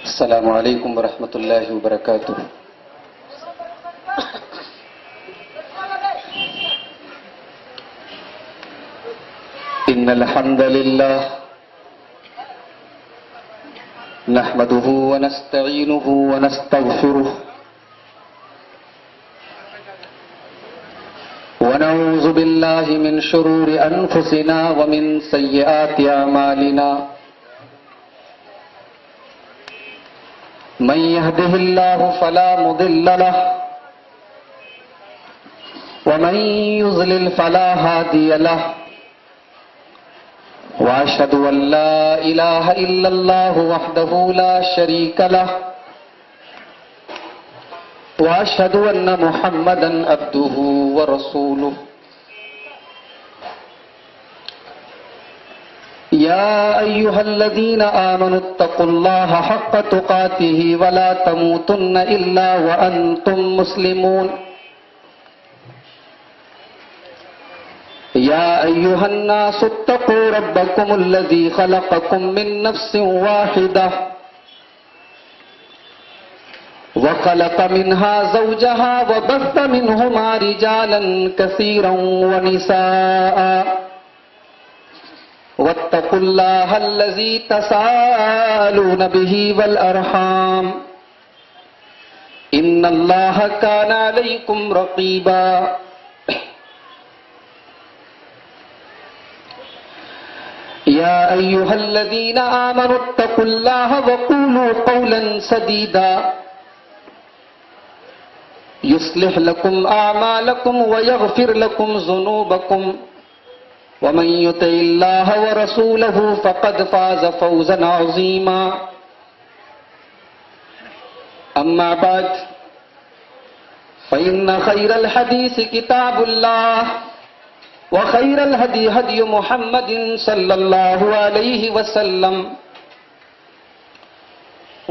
السلام علیکم ورحمۃ اللہ وبرکاتہ۔ ان الحمد للہ نحمده ونستعینه ونستغفره ونعوذ باللہ من شرور انفسنا ومن سیئات اعمالنا، من يهده الله فلا مضل له ومن يضلل فلا هادي له، واشهد ان لا اله الا الله وحده لا شريك له، واشهد ان محمدا عبده ورسوله۔ يا أيها الذين آمنوا اتقوا الله حق تقاته ولا تموتن إلا وأنتم مسلمون۔ يا أيها الناس اتقوا ربكم الذي خلقكم من نفس واحدة وخلق منها زوجها وبث منهما رجالا كثيرا ونساء، واتقوا الله الذي تساءلون به والأرحام إن الله كان عليكم رقيبا۔ يا أيها الذين آمنوا اتقوا الله وقولوا قولا سديدا يصلح لكم أعمالكم ويغفر لكم ذنوبكم، ومن يطع الله ورسوله فقد فاز فوزا عظيما۔ أما بعد فإن خير الحديث كتاب الله، وخير الهدي هدي محمد صلى الله عليه وسلم،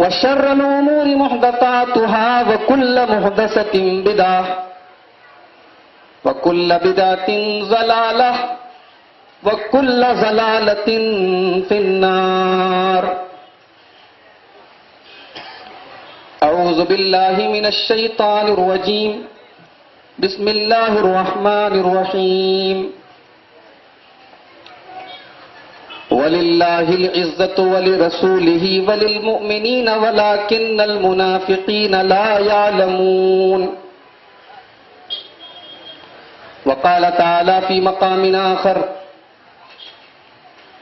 وشر الأمور محدثاتها وكل محدثة بدعة وكل بدعة ضلالة وَكُلَّ ضَلَالَةٍ فِي النَّارِ۔ اعوذ باللہ من الشیطان الرجیم، بسم اللہ الرحمن الرحیم۔ وَلِلَّهِ الْعِزَّةُ وَلِرَسُولِهِ وَلِلْمُؤْمِنِينَ وَلَكِنَّ الْمُنَافِقِينَ لَا يَعْلَمُونَ۔ وقال تعالی فی مقام آخر،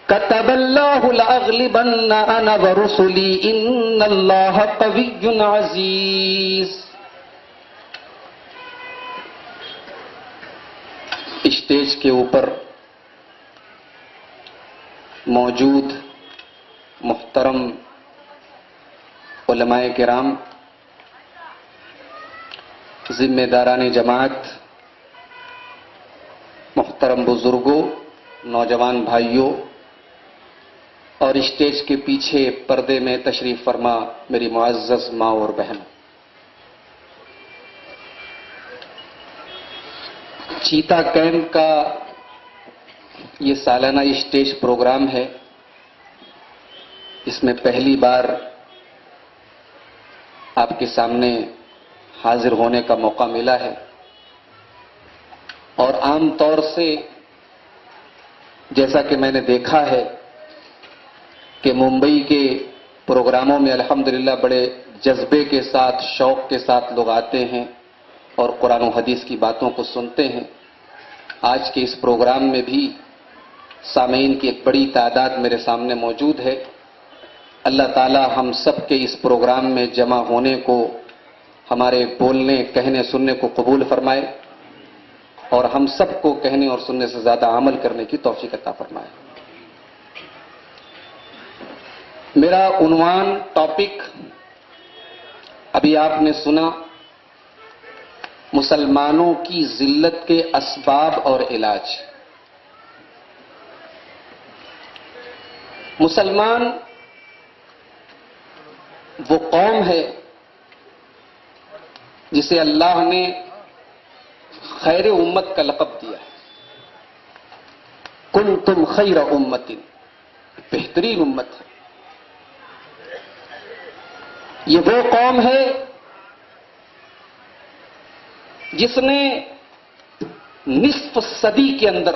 كتب الله لأغلبن أنا ورسلي إن الله قوي عزيز۔ اسٹیج کے اوپر موجود محترم علماء کرام، ذمہ داران جماعت، محترم بزرگوں، نوجوان بھائیوں، اور اسٹیج کے پیچھے پردے میں تشریف فرما میری معزز ماں اور بہن، چیتا کیمپ کا یہ سالانہ اسٹیج پروگرام ہے۔ اس میں پہلی بار آپ کے سامنے حاضر ہونے کا موقع ملا ہے، اور عام طور سے جیسا کہ میں نے دیکھا ہے کہ ممبئی کے پروگراموں میں الحمدللہ بڑے جذبے کے ساتھ، شوق کے ساتھ لوگ آتے ہیں اور قرآن و حدیث کی باتوں کو سنتے ہیں۔ آج کے اس پروگرام میں بھی سامعین کی ایک بڑی تعداد میرے سامنے موجود ہے۔ اللہ تعالی ہم سب کے اس پروگرام میں جمع ہونے کو، ہمارے بولنے، کہنے، سننے کو قبول فرمائے، اور ہم سب کو کہنے اور سننے سے زیادہ عمل کرنے کی توفیق عطا فرمائے۔ میرا عنوان، ٹاپک ابھی آپ نے سنا، مسلمانوں کی ذلت کے اسباب اور علاج۔ مسلمان وہ قوم ہے جسے اللہ نے خیر امت کا لقب دیا ہے۔ کنتم خیر امت، بہترین امت ہے۔ یہ وہ قوم ہے جس نے نصف صدی کے اندر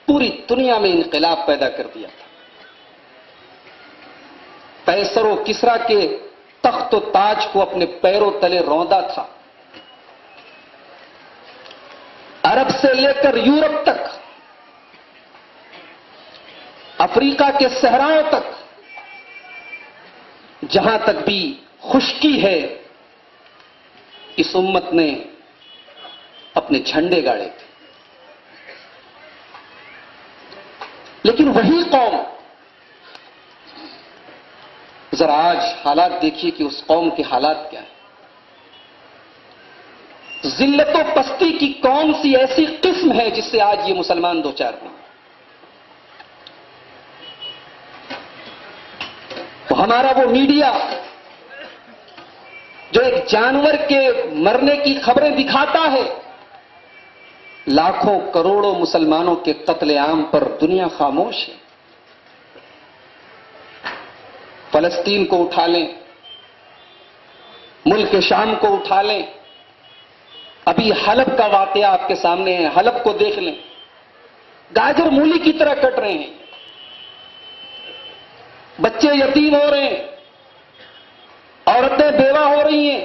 پوری دنیا میں انقلاب پیدا کر دیا تھا. قیصر و کسریٰ کے تخت و تاج کو اپنے پیروں تلے روندا تھا. عرب سے لے کر یورپ تک، افریقہ کے صحراؤں تک، جہاں تک بھی خشکی ہے اس امت نے اپنے جھنڈے گاڑے تھے. لیکن وہی قوم، ذرا آج حالات دیکھیے کہ اس قوم کے حالات کیا ہیں. ذلت و پستی کی کون سی ایسی قسم ہے جس سے آج یہ مسلمان دو چار ہیں؟ تو ہمارا وہ میڈیا جو ایک جانور کے مرنے کی خبریں دکھاتا ہے، لاکھوں کروڑوں مسلمانوں کے قتل عام پر دنیا خاموش ہے. فلسطین کو اٹھا لیں، ملک شام کو اٹھا لیں، ابھی حلب کا واقعہ آپ کے سامنے ہے. حلب کو دیکھ لیں، گاجر مولی کی طرح کٹ رہے ہیں، بچے یتیم ہو رہے ہیں، عورتیں بیوہ ہو رہی ہیں،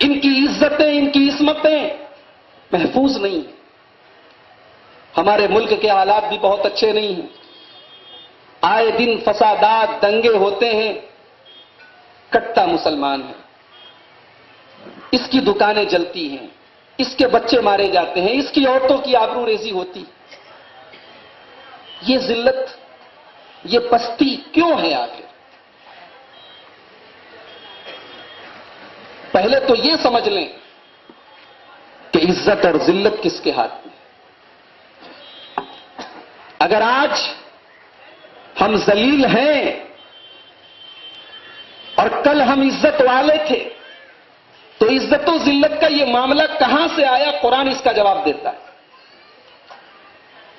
ان کی عزتیں، ان کی عصمتیں محفوظ نہیں ہیں. ہمارے ملک کے حالات بھی بہت اچھے نہیں ہیں. آئے دن فسادات، دنگے ہوتے ہیں. کٹا مسلمان ہے، اس کی دکانیں جلتی ہیں، اس کے بچے مارے جاتے ہیں، اس کی عورتوں کی آبرو ریزی ہوتی. یہ ذلت، یہ پستی کیوں ہے آخر؟ پہلے تو یہ سمجھ لیں کہ عزت اور ذلت کس کے ہاتھ میں؟ اگر آج ہم ذلیل ہیں اور کل ہم عزت والے تھے تو عزت و ذلت کا یہ معاملہ کہاں سے آیا؟ قرآن اس کا جواب دیتا ہے.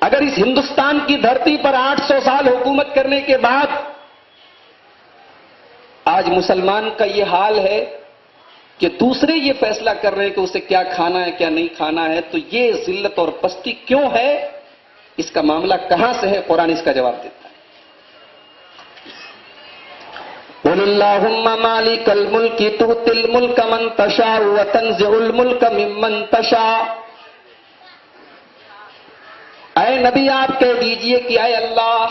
اگر اس ہندوستان کی دھرتی پر 800 سال حکومت کرنے کے بعد آج مسلمان کا یہ حال ہے کہ دوسرے یہ فیصلہ کر رہے ہیں کہ اسے کیا کھانا ہے کیا نہیں کھانا ہے، تو یہ ذلت اور پستی کیوں ہے؟ اس کا معاملہ کہاں سے ہے؟ قرآن اس کا جواب دیتا ہے. قُلِ اللَّهُمَّ مَالِكَ الْمُلْكِ تُؤْتِي الْمُلْكَ مَن تَشَاءُ وَتَنزِعُ الْمُلْكَ مِمَّن تَشَاءُ. اے نبی آپ کہہ دیجئے کہ اے اللہ،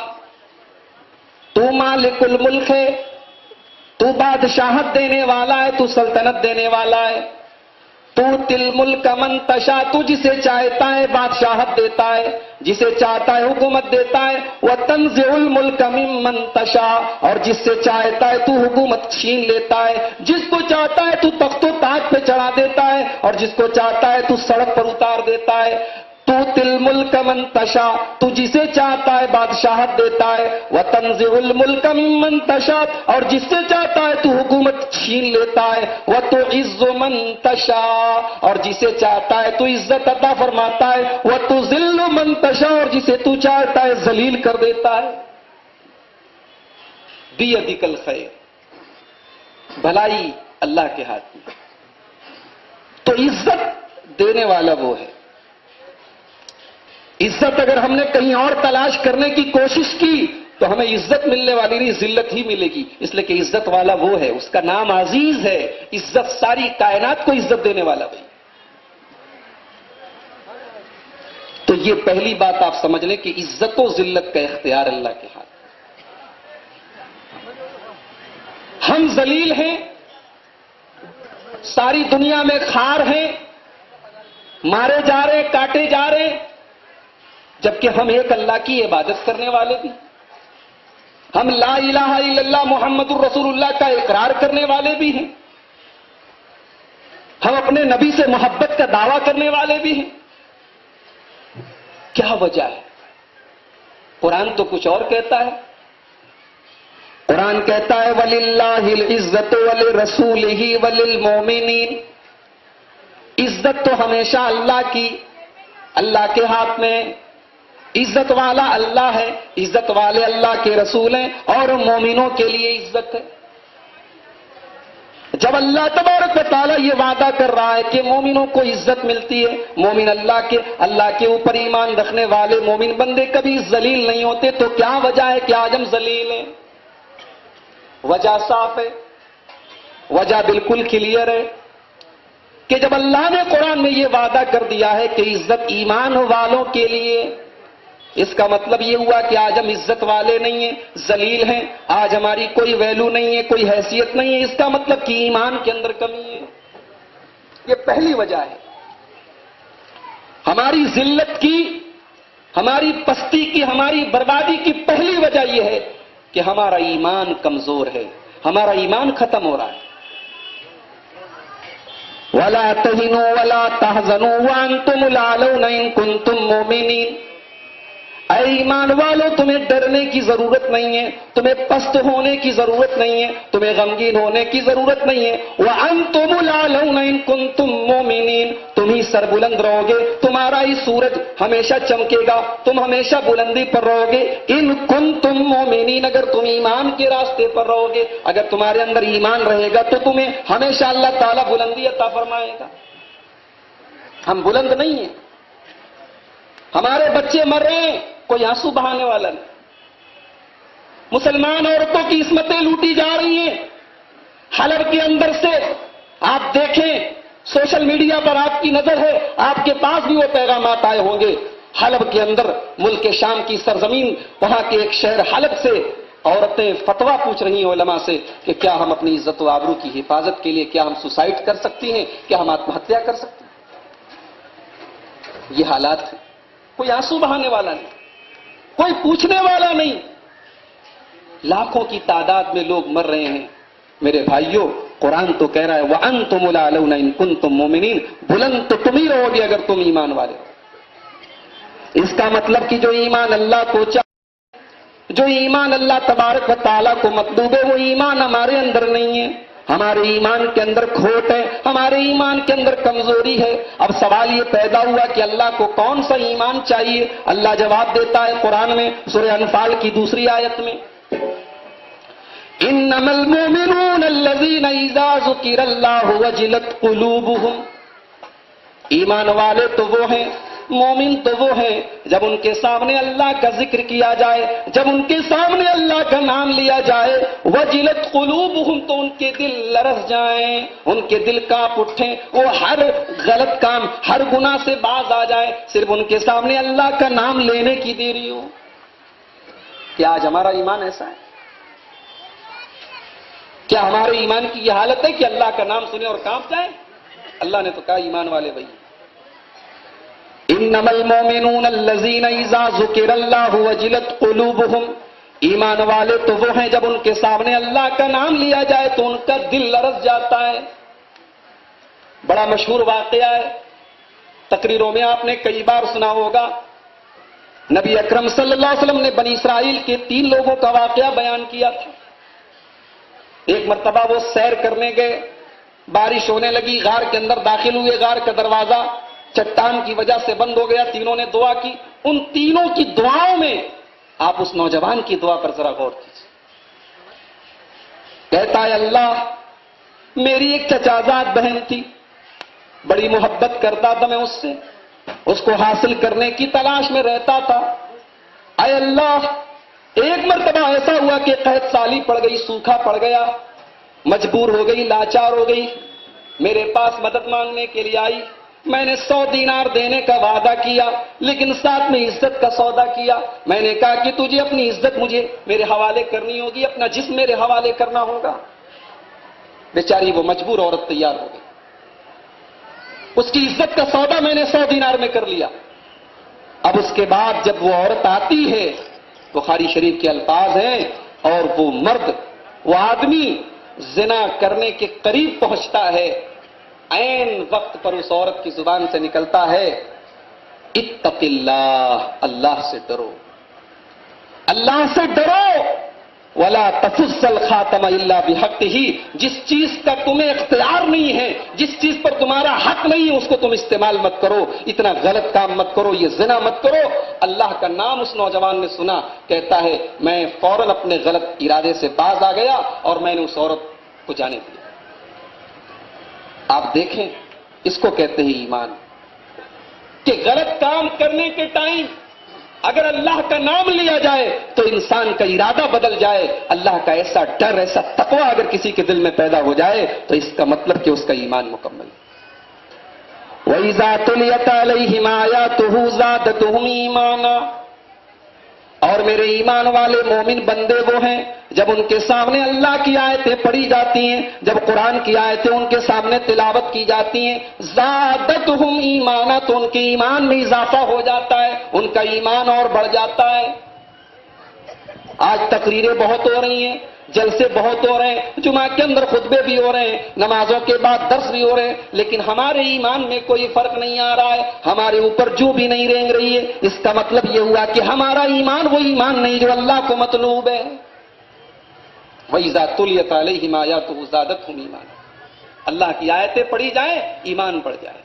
تو مالک الملک ہے، تو بادشاہت دینے والا ہے، تو سلطنت دینے والا ہے. تو تل ملک من تشاء، تو جسے چاہتا ہے بادشاہت دیتا ہے، جسے چاہتا ہے حکومت دیتا ہے. وتنزع الملک ممن تشاء، اور جس سے چاہتا ہے تو حکومت چھین لیتا ہے. جس کو چاہتا ہے تو تخت و تاج پہ چڑھا دیتا ہے، اور جس کو چاہتا ہے تو سڑک پر اتار دیتا ہے. تو تل ملک من تشاء، تو جسے چاہتا ہے بادشاہت دیتا ہے. وتنزع الملک ممن تشاء، اور جس سے چاہتا ہے تو حکومت چھین لیتا ہے. وتعز من تشاء، اور جسے چاہتا ہے تو عزت عطا فرماتا ہے. وتذل من تشاء، اور جسے تو چاہتا ہے ذلیل کر دیتا ہے. بیدک الخیر، بھلائی اللہ کے ہاتھ میں. تو عزت دینے والا وہ ہے. عزت اگر ہم نے کہیں اور تلاش کرنے کی کوشش کی تو ہمیں عزت ملنے والی نہیں، ذلت ہی ملے گی. اس لیے کہ عزت والا وہ ہے، اس کا نام عزیز ہے. عزت ساری کائنات کو عزت دینے والا بھائی. تو یہ پہلی بات آپ سمجھ لیں کہ عزت و ذلت کا اختیار اللہ کے ہاتھ. ہم ذلیل ہیں، ساری دنیا میں خار ہیں، مارے جا رہے، کاٹے جا رہے، جبکہ ہم ایک اللہ کی عبادت کرنے والے بھی، ہم لا الہ الا اللہ محمد الرسول اللہ کا اقرار کرنے والے بھی ہیں، ہم اپنے نبی سے محبت کا دعویٰ کرنے والے بھی ہیں. کیا وجہ ہے؟ قرآن تو کچھ اور کہتا ہے. قرآن کہتا ہے وَلِلَّهِ الْعِزَّةُ وَلِرَسُولِهِ وَلِلْمُؤْمِنِينَ. عزت تو ہمیشہ اللہ کی، اللہ کے ہاتھ میں. عزت والا اللہ ہے، عزت والے اللہ کے رسول ہیں، اور مومنوں کے لیے عزت ہے. جب اللہ تبارک و تعالیٰ یہ وعدہ کر رہا ہے کہ مومنوں کو عزت ملتی ہے، مومن اللہ کے اوپر ایمان رکھنے والے مومن بندے کبھی ذلیل نہیں ہوتے، تو کیا وجہ ہے کہ آج ہم ذلیل ہیں؟ وجہ صاف ہے، وجہ بالکل کلیئر ہے کہ جب اللہ نے قرآن میں یہ وعدہ کر دیا ہے کہ عزت ایمان والوں کے لیے، اس کا مطلب یہ ہوا کہ آج ہم عزت والے نہیں ہیں، ذلیل ہیں، آج ہماری کوئی ویلو نہیں ہے، کوئی حیثیت نہیں ہے، اس کا مطلب کہ ایمان کے اندر کمی ہے۔ یہ پہلی وجہ ہے ہماری ذلت کی، ہماری پستی کی، ہماری بربادی کی پہلی وجہ یہ ہے کہ ہمارا ایمان کمزور ہے، ہمارا ایمان ختم ہو رہا ہے۔ وَلَا تَهِنُوا وَلَا تَحْزَنُوا وَأَنْتُمُ الْأَعْلَوْنَ إِن كُنتُم مُّؤْمِنِينَ۔ اے ایمان والو، تمہیں ڈرنے کی ضرورت نہیں ہے، تمہیں پست ہونے کی ضرورت نہیں ہے، تمہیں غمگین ہونے کی ضرورت نہیں ہے۔ وَأَنْتُمُ الْأَعْلَوْنَ إِن كُنتُم مُّؤْمِنِينَ، تم ہی سربلند رہو گے، تمہارا ہی سورج ہمیشہ چمکے گا، تم ہمیشہ بلندی پر رہو گے۔ ان کنتم مومنین، اگر تم ایمان کے راستے پر رہو گے، اگر تمہارے اندر ایمان رہے گا تو تمہیں ہمیشہ اللہ تعالیٰ بلندی عطا فرمائے گا۔ ہم بلند نہیں ہیں، ہمارے بچے مر رہے ہیں، کوئی آنسو بہانے والا نہیں۔ مسلمان عورتوں کی عصمتیں لوٹی جا رہی ہیں۔ حلب کے اندر سے آپ دیکھیں، سوشل میڈیا پر آپ کی نظر ہے، آپ کے پاس بھی وہ پیغامات آئے ہوں گے۔ حلب کے اندر، ملک شام کی سرزمین، وہاں کے ایک شہر حلب سے عورتیں فتویٰ پوچھ رہی ہیں علماء سے کہ کیا ہم اپنی عزت و آبرو کی حفاظت کے لیے کیا ہم سوسائڈ کر سکتی ہیں، کیا ہم آتم ہتیا کر سکتے ہیں؟ یہ حالات ہیں، کوئی آنسو بہانے والا نہیں، کوئی پوچھنے والا نہیں۔ لاکھوں کی تعداد میں لوگ مر رہے ہیں۔ میرے بھائیوں، قرآن تو کہہ رہا ہے وَأَنْتُمُ الْأَعْلَوْنَ إِن كُنتُم مُّؤْمِنِينَ، بلند تو تم ہی رہو گے اگر تم ایمان والے ہو۔ اس کا مطلب کہ جو ایمان اللہ کو چاہے، جو ایمان اللہ تبارک و تعالیٰ کو مطلوب ہے، وہ ایمان ہمارے اندر نہیں ہے۔ ہمارے ایمان کے اندر کھوٹ ہے، ہمارے ایمان کے اندر کمزوری ہے۔ اب سوال یہ پیدا ہوا کہ اللہ کو کون سا ایمان چاہیے؟ اللہ جواب دیتا ہے قرآن میں، سورہ انفال کی 2 آیت میں، انما المؤمنون الذین اذا ذکر اللہ وجلت قلوبہم۔ ایمان والے تو وہ ہیں، مومن تو وہ ہیں، جب ان کے سامنے اللہ کا ذکر کیا جائے، جب ان کے سامنے اللہ کا نام لیا جائے، وجلت قلوبہم، تو ان کے دل لرز جائیں، ان کے دل کانپ اٹھیں، وہ ہر غلط کام، ہر گناہ سے باز آ جائیں، صرف ان کے سامنے اللہ کا نام لینے کی دیری ہو۔ کیا آج ہمارا ایمان ایسا ہے؟ کیا ہمارے ایمان کی یہ حالت ہے کہ اللہ کا نام سنے اور کانپ جائیں؟ اللہ نے تو کہا ایمان والے وہی، انما المؤمنون الذین اذا ذکر اللہ وجلت قلوبہم۔ ایمان والے تو وہ ہیں جب ان کے سامنے اللہ کا نام لیا جائے تو ان کا دل لرز جاتا ہے۔ بڑا مشہور واقعہ ہے، تقریروں میں آپ نے کئی بار سنا ہوگا۔ نبی اکرم صلی اللہ علیہ وسلم نے بنی اسرائیل کے 3 لوگوں کا واقعہ بیان کیا تھا۔ ایک مرتبہ وہ سیر کرنے گئے، بارش ہونے لگی، غار کے اندر داخل ہوئے، غار کا دروازہ چٹان کی وجہ سے بند ہو گیا، تینوں نے دعا کی۔ ان تینوں کی دعاؤں میں آپ اس نوجوان کی دعا پر ذرا غور کیجیے۔ کہتا ہے اللہ، میری ایک چچازاد بہن تھی، بڑی محبت کرتا تھا میں اس سے، اس کو حاصل کرنے کی تلاش میں رہتا تھا۔ اے اللہ، ایک مرتبہ ایسا ہوا کہ قحط سالی پڑ گئی، سوکھا پڑ گیا، مجبور ہو گئی، لاچار ہو گئی، میرے پاس مدد مانگنے کے لیے آئی۔ میں نے 100 دینار دینے کا وعدہ کیا، لیکن ساتھ میں عزت کا سودا کیا۔ میں نے کہا کہ تجھے اپنی عزت مجھے میرے حوالے کرنی ہوگی، اپنا جسم میرے حوالے کرنا ہوگا۔ بیچاری وہ مجبور عورت تیار ہو گئی، اس کی عزت کا سودا میں نے 100 دینار میں کر لیا۔ اب اس کے بعد جب وہ عورت آتی ہے، بخاری شریف کے الفاظ ہیں، اور وہ مرد، وہ آدمی زنا کرنے کے قریب پہنچتا ہے، عین وقت پر اس عورت کی زبان سے نکلتا ہے، اتق اللہ، اللہ سے ڈرو، اللہ سے ڈرو، ولا تفز الخاتم الا بحقہ۔ جس چیز کا تمہیں اختیار نہیں ہے، جس چیز پر تمہارا حق نہیں ہے، اس کو تم استعمال مت کرو، اتنا غلط کام مت کرو، یہ زنا مت کرو۔ اللہ کا نام اس نوجوان نے سنا، کہتا ہے میں فوراً اپنے غلط ارادے سے باز آ گیا اور میں نے اس عورت کو جانے دیا۔ آپ دیکھیں اس کو کہتے ہیں ایمان کہ غلط کام کرنے کے ٹائم اگر اللہ کا نام لیا جائے تو انسان کا ارادہ بدل جائے. اللہ کا ایسا ڈر ایسا تقوی اگر کسی کے دل میں پیدا ہو جائے تو اس کا مطلب کہ اس کا ایمان مکمل ہے. وَإِذَا تُلِيَتْ عَلَيْهِمْ آيَاتُهُ زَادَتْهُمْ ایمانا. اور میرے ایمان والے مومن بندے وہ ہیں جب ان کے سامنے اللہ کی آیتیں پڑھی جاتی ہیں, جب قرآن کی آیتیں ان کے سامنے تلاوت کی جاتی ہیں, زادتہم ایمانا, تو ان کے ایمان میں اضافہ ہو جاتا ہے, ان کا ایمان اور بڑھ جاتا ہے. آج تقریریں بہت ہو رہی ہیں, جلسے بہت ہو رہے ہیں, جمعہ کے اندر خطبے بھی ہو رہے ہیں, نمازوں کے بعد درس بھی ہو رہے ہیں, لیکن ہمارے ایمان میں کوئی فرق نہیں آ رہا ہے, ہمارے اوپر جو بھی نہیں رینگ رہی ہے. اس کا مطلب یہ ہوا کہ ہمارا ایمان وہ ایمان نہیں جو اللہ کو مطلوب ہے. وَإِذَا تُلِيَتْ عَلَيْهِمْ آيَاتُهُ زَادَتْهُمْ ایمانا. اللہ کی آیتیں پڑھی جائیں ایمان بڑھ جائے.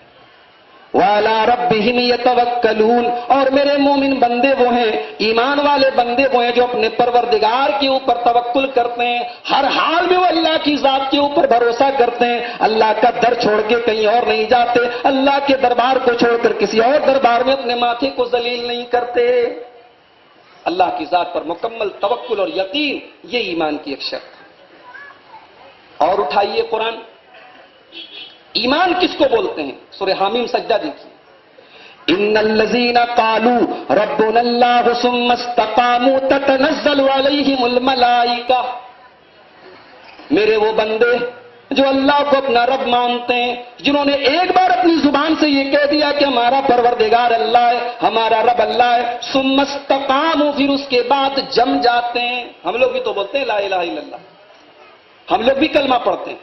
وَعَلَىٰ رَبِّهِمْ يَتَوَكَّلُونَ. اور میرے مومن بندے وہ ہیں, ایمان والے بندے وہ ہیں جو اپنے پروردگار کے اوپر توکل کرتے ہیں, ہر حال میں وہ اللہ کی ذات کے اوپر بھروسہ کرتے ہیں, اللہ کا در چھوڑ کے کہیں اور نہیں جاتے, اللہ کے دربار کو چھوڑ کر کسی اور دربار میں اپنے ماتھے کو ذلیل نہیں کرتے. اللہ کی ذات پر مکمل توکل اور یقین, یہ ایمان کی ایک شرط ہے. اور اٹھائیے قرآن, ایمان کس کو بولتے ہیں؟ سورہ حامیم سجدہ دیکھیے. ان الذین قالوا ربنا اللہ ثم استقاموا تتنزل علیہم الملائکہ. میرے وہ بندے جو اللہ کو اپنا رب مانتے ہیں, جنہوں نے ایک بار اپنی زبان سے یہ کہہ دیا کہ ہمارا پروردگار اللہ ہے, ہمارا رب اللہ ہے, ثم استقاموا, پھر اس کے بعد جم جاتے ہیں. ہم لوگ بھی تو بولتے ہیں لا الہ الا اللہ, ہم لوگ بھی کلمہ پڑھتے ہیں,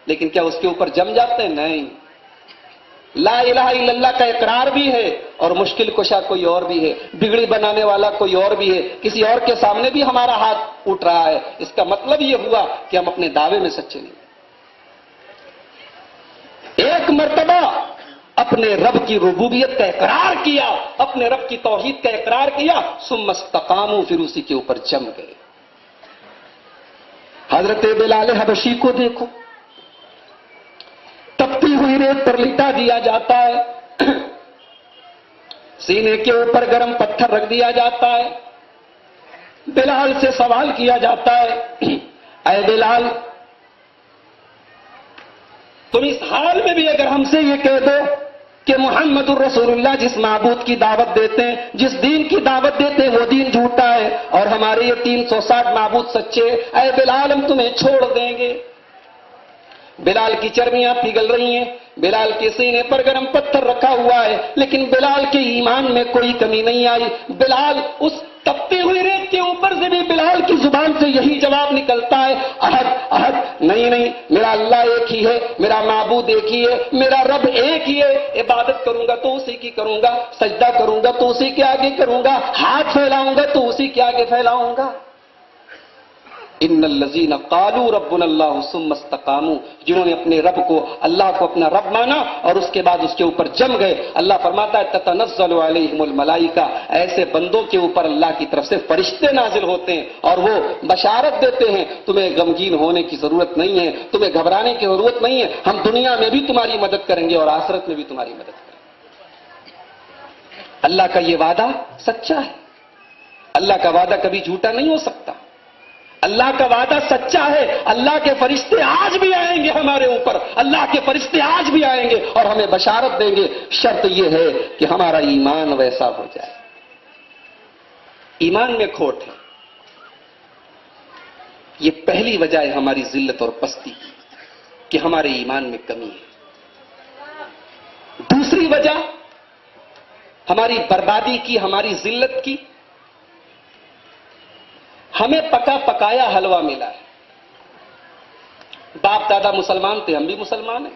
لیکن کیا اس کے اوپر جم جاتے ہیں؟ نہیں. لا الہ الا اللہ کا اقرار بھی ہے اور مشکل کشا کوئی اور بھی ہے, بگڑی بنانے والا کوئی اور بھی ہے, کسی اور کے سامنے بھی ہمارا ہاتھ اٹھ رہا ہے. اس کا مطلب یہ ہوا کہ ہم اپنے دعوے میں سچے نہیں. ایک مرتبہ اپنے رب کی ربوبیت کا اقرار کیا, اپنے رب کی توحید کا اقرار کیا, ثم استقاموا, پھر اسی کے اوپر جم گئے. حضرت بلال حبشی کو دیکھو, تپتی ہوئی ریت پر لٹا دیا جاتا ہے, سینے کے اوپر گرم پتھر رکھ دیا جاتا ہے, بلال سے سوال کیا جاتا ہے, اے بلال, تم اس حال میں بھی اگر ہم سے یہ کہہ دو کہ محمد الرسول اللہ جس معبود کی دعوت دیتے ہیں, جس دین کی دعوت دیتے ہیں وہ دین جھوٹا ہے اور ہمارے یہ 360 معبود سچے, اے بلال ہم تمہیں چھوڑ دیں گے. بلال کی چربیاں پگھل رہی ہیں, بلال کے سینے پر گرم پتھر رکھا ہوا ہے, لیکن بلال کے ایمان میں کوئی کمی نہیں آئی. بلال اس تپتی ہوئی ریت کے اوپر سے بھی بلال کی زبان سے یہی جواب نکلتا ہے, احد احد, نہیں نہیں, میرا اللہ ایک ہی ہے, میرا معبود ایک ہی ہے, میرا رب ایک ہی ہے, عبادت کروں گا تو اسی کی کروں گا, سجدہ کروں گا تو اسی کے آگے کروں گا, ہاتھ پھیلاؤں گا تو اسی کے آگے پھیلاؤں گا. ان الذین قالوا ربنا اللہ ثم استقاموا, جنہوں نے اپنے رب کو, اللہ کو اپنا رب مانا اور اس کے بعد اس کے اوپر جم گئے. اللہ فرماتا ہے تتنزل علیہم الملائکہ, ایسے بندوں کے اوپر اللہ کی طرف سے فرشتے نازل ہوتے ہیں اور وہ بشارت دیتے ہیں, تمہیں غمگین ہونے کی ضرورت نہیں ہے, تمہیں گھبرانے کی ضرورت نہیں ہے, ہم دنیا میں بھی تمہاری مدد کریں گے اور آخرت میں بھی تمہاری مدد کریں گے. اللہ کا یہ وعدہ سچا ہے, اللہ کا وعدہ کبھی جھوٹا نہیں ہو سکتا. اللہ کا وعدہ سچا ہے. اللہ کے فرشتے آج بھی آئیں گے ہمارے اوپر, اللہ کے فرشتے آج بھی آئیں گے اور ہمیں بشارت دیں گے. شرط یہ ہے کہ ہمارا ایمان ویسا ہو جائے. ایمان میں کھوٹ ہے, یہ پہلی وجہ ہے ہماری ذلت اور پستی کی کہ ہمارے ایمان میں کمی ہے. دوسری وجہ ہماری بربادی کی, ہماری ذلت کی, ہمیں پکا پکایا حلوہ ملا ہے. باپ دادا مسلمان تھے, ہم بھی مسلمان ہیں,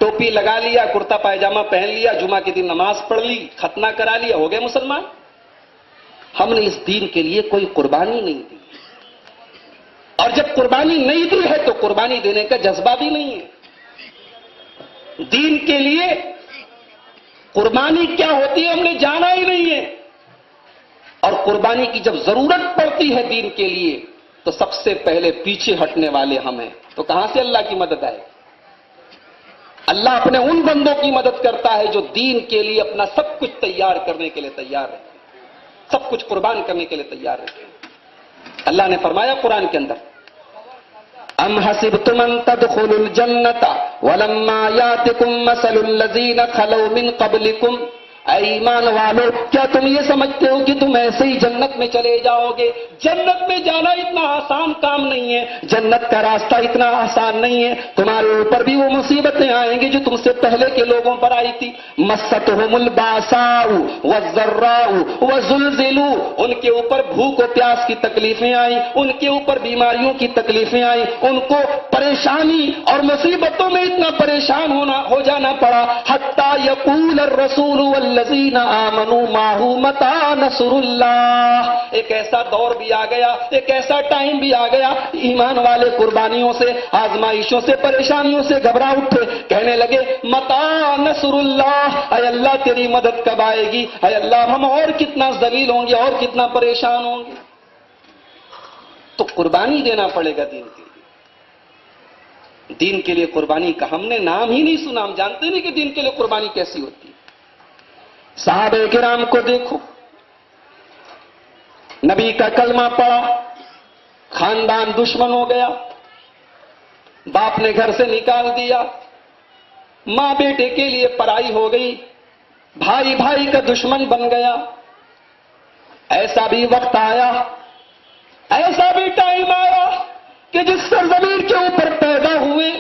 ٹوپی لگا لیا, کرتا پائجامہ پہن لیا, جمعہ کے دن نماز پڑھ لی, ختنہ کرا لیا, ہو گئے مسلمان. ہم نے اس دین کے لیے کوئی قربانی نہیں دی, اور جب قربانی نہیں دی ہے تو قربانی دینے کا جذبہ بھی نہیں ہے. دین کے لیے قربانی کیا ہوتی ہے ہم نے جانا ہی نہیں ہے, اور قربانی کی جب ضرورت پڑتی ہے دین کے لیے تو سب سے پہلے پیچھے ہٹنے والے ہم ہیں. تو کہاں سے اللہ کی مدد آئے؟ اللہ اپنے ان بندوں کی مدد کرتا ہے جو دین کے لیے اپنا سب کچھ تیار کرنے کے لیے تیار رہتے ہیں، سب کچھ قربان کرنے کے لیے تیار رہتے ہیں۔ اللہ نے فرمایا قرآن کے اندر، ام حسبتم ان تدخلوا الجنۃ ولما یاتکم مثل الذین خلوا من قبلکم، اے ایمان والو کیا تم یہ سمجھتے ہو کہ تم ایسے ہی جنت میں چلے جاؤ گے؟ جنت میں جانا اتنا آسان کام نہیں ہے، جنت کا راستہ اتنا آسان نہیں ہے، تمہارے اوپر بھی وہ مصیبتیں آئیں گی جو تم سے پہلے کے لوگوں پر آئی تھی۔ مستہم الباساء والضراء وزلزلوا، ان کے اوپر بھوک و پیاس کی تکلیفیں آئیں، ان کے اوپر بیماریوں کی تکلیفیں آئیں، ان کو پریشانی اور مصیبتوں میں اتنا پریشان ہو جانا پڑا، حتی یقول الرسول والذین آمنوا معہ متی نصر اللہ۔ ایک ایسا دور بھی آ گیا، ایک ایسا ٹائم بھی آ گیا، ایمان والے قربانیوں سے، آزمائشوں سے، پریشانیوں سے گھبرا اٹھے، کہنے لگے متی نصر اللہ، اے اللہ تیری مدد کب آئے گی؟ اے اللہ ہم اور کتنا ذلیل ہوں گے، اور کتنا پریشان ہوں گے۔ تو قربانی دینا پڑے گا دین کے لیے، دین کے لیے قربانی کا ہم نے نام ہی نہیں سنا، ہم جانتے نہیں کہ دین کے لیے قربانی کیسی ہوتی ہے۔ صحابہ کرام کو دیکھو، نبی کا کلمہ پڑا، خاندان دشمن ہو گیا، باپ نے گھر سے نکال دیا، ماں بیٹے کے لیے پرائی ہو گئی، بھائی بھائی کا دشمن بن گیا۔ ایسا بھی وقت آیا، ایسا بھی ٹائم آیا کہ جس سرزمین کے اوپر پیدا ہوئے،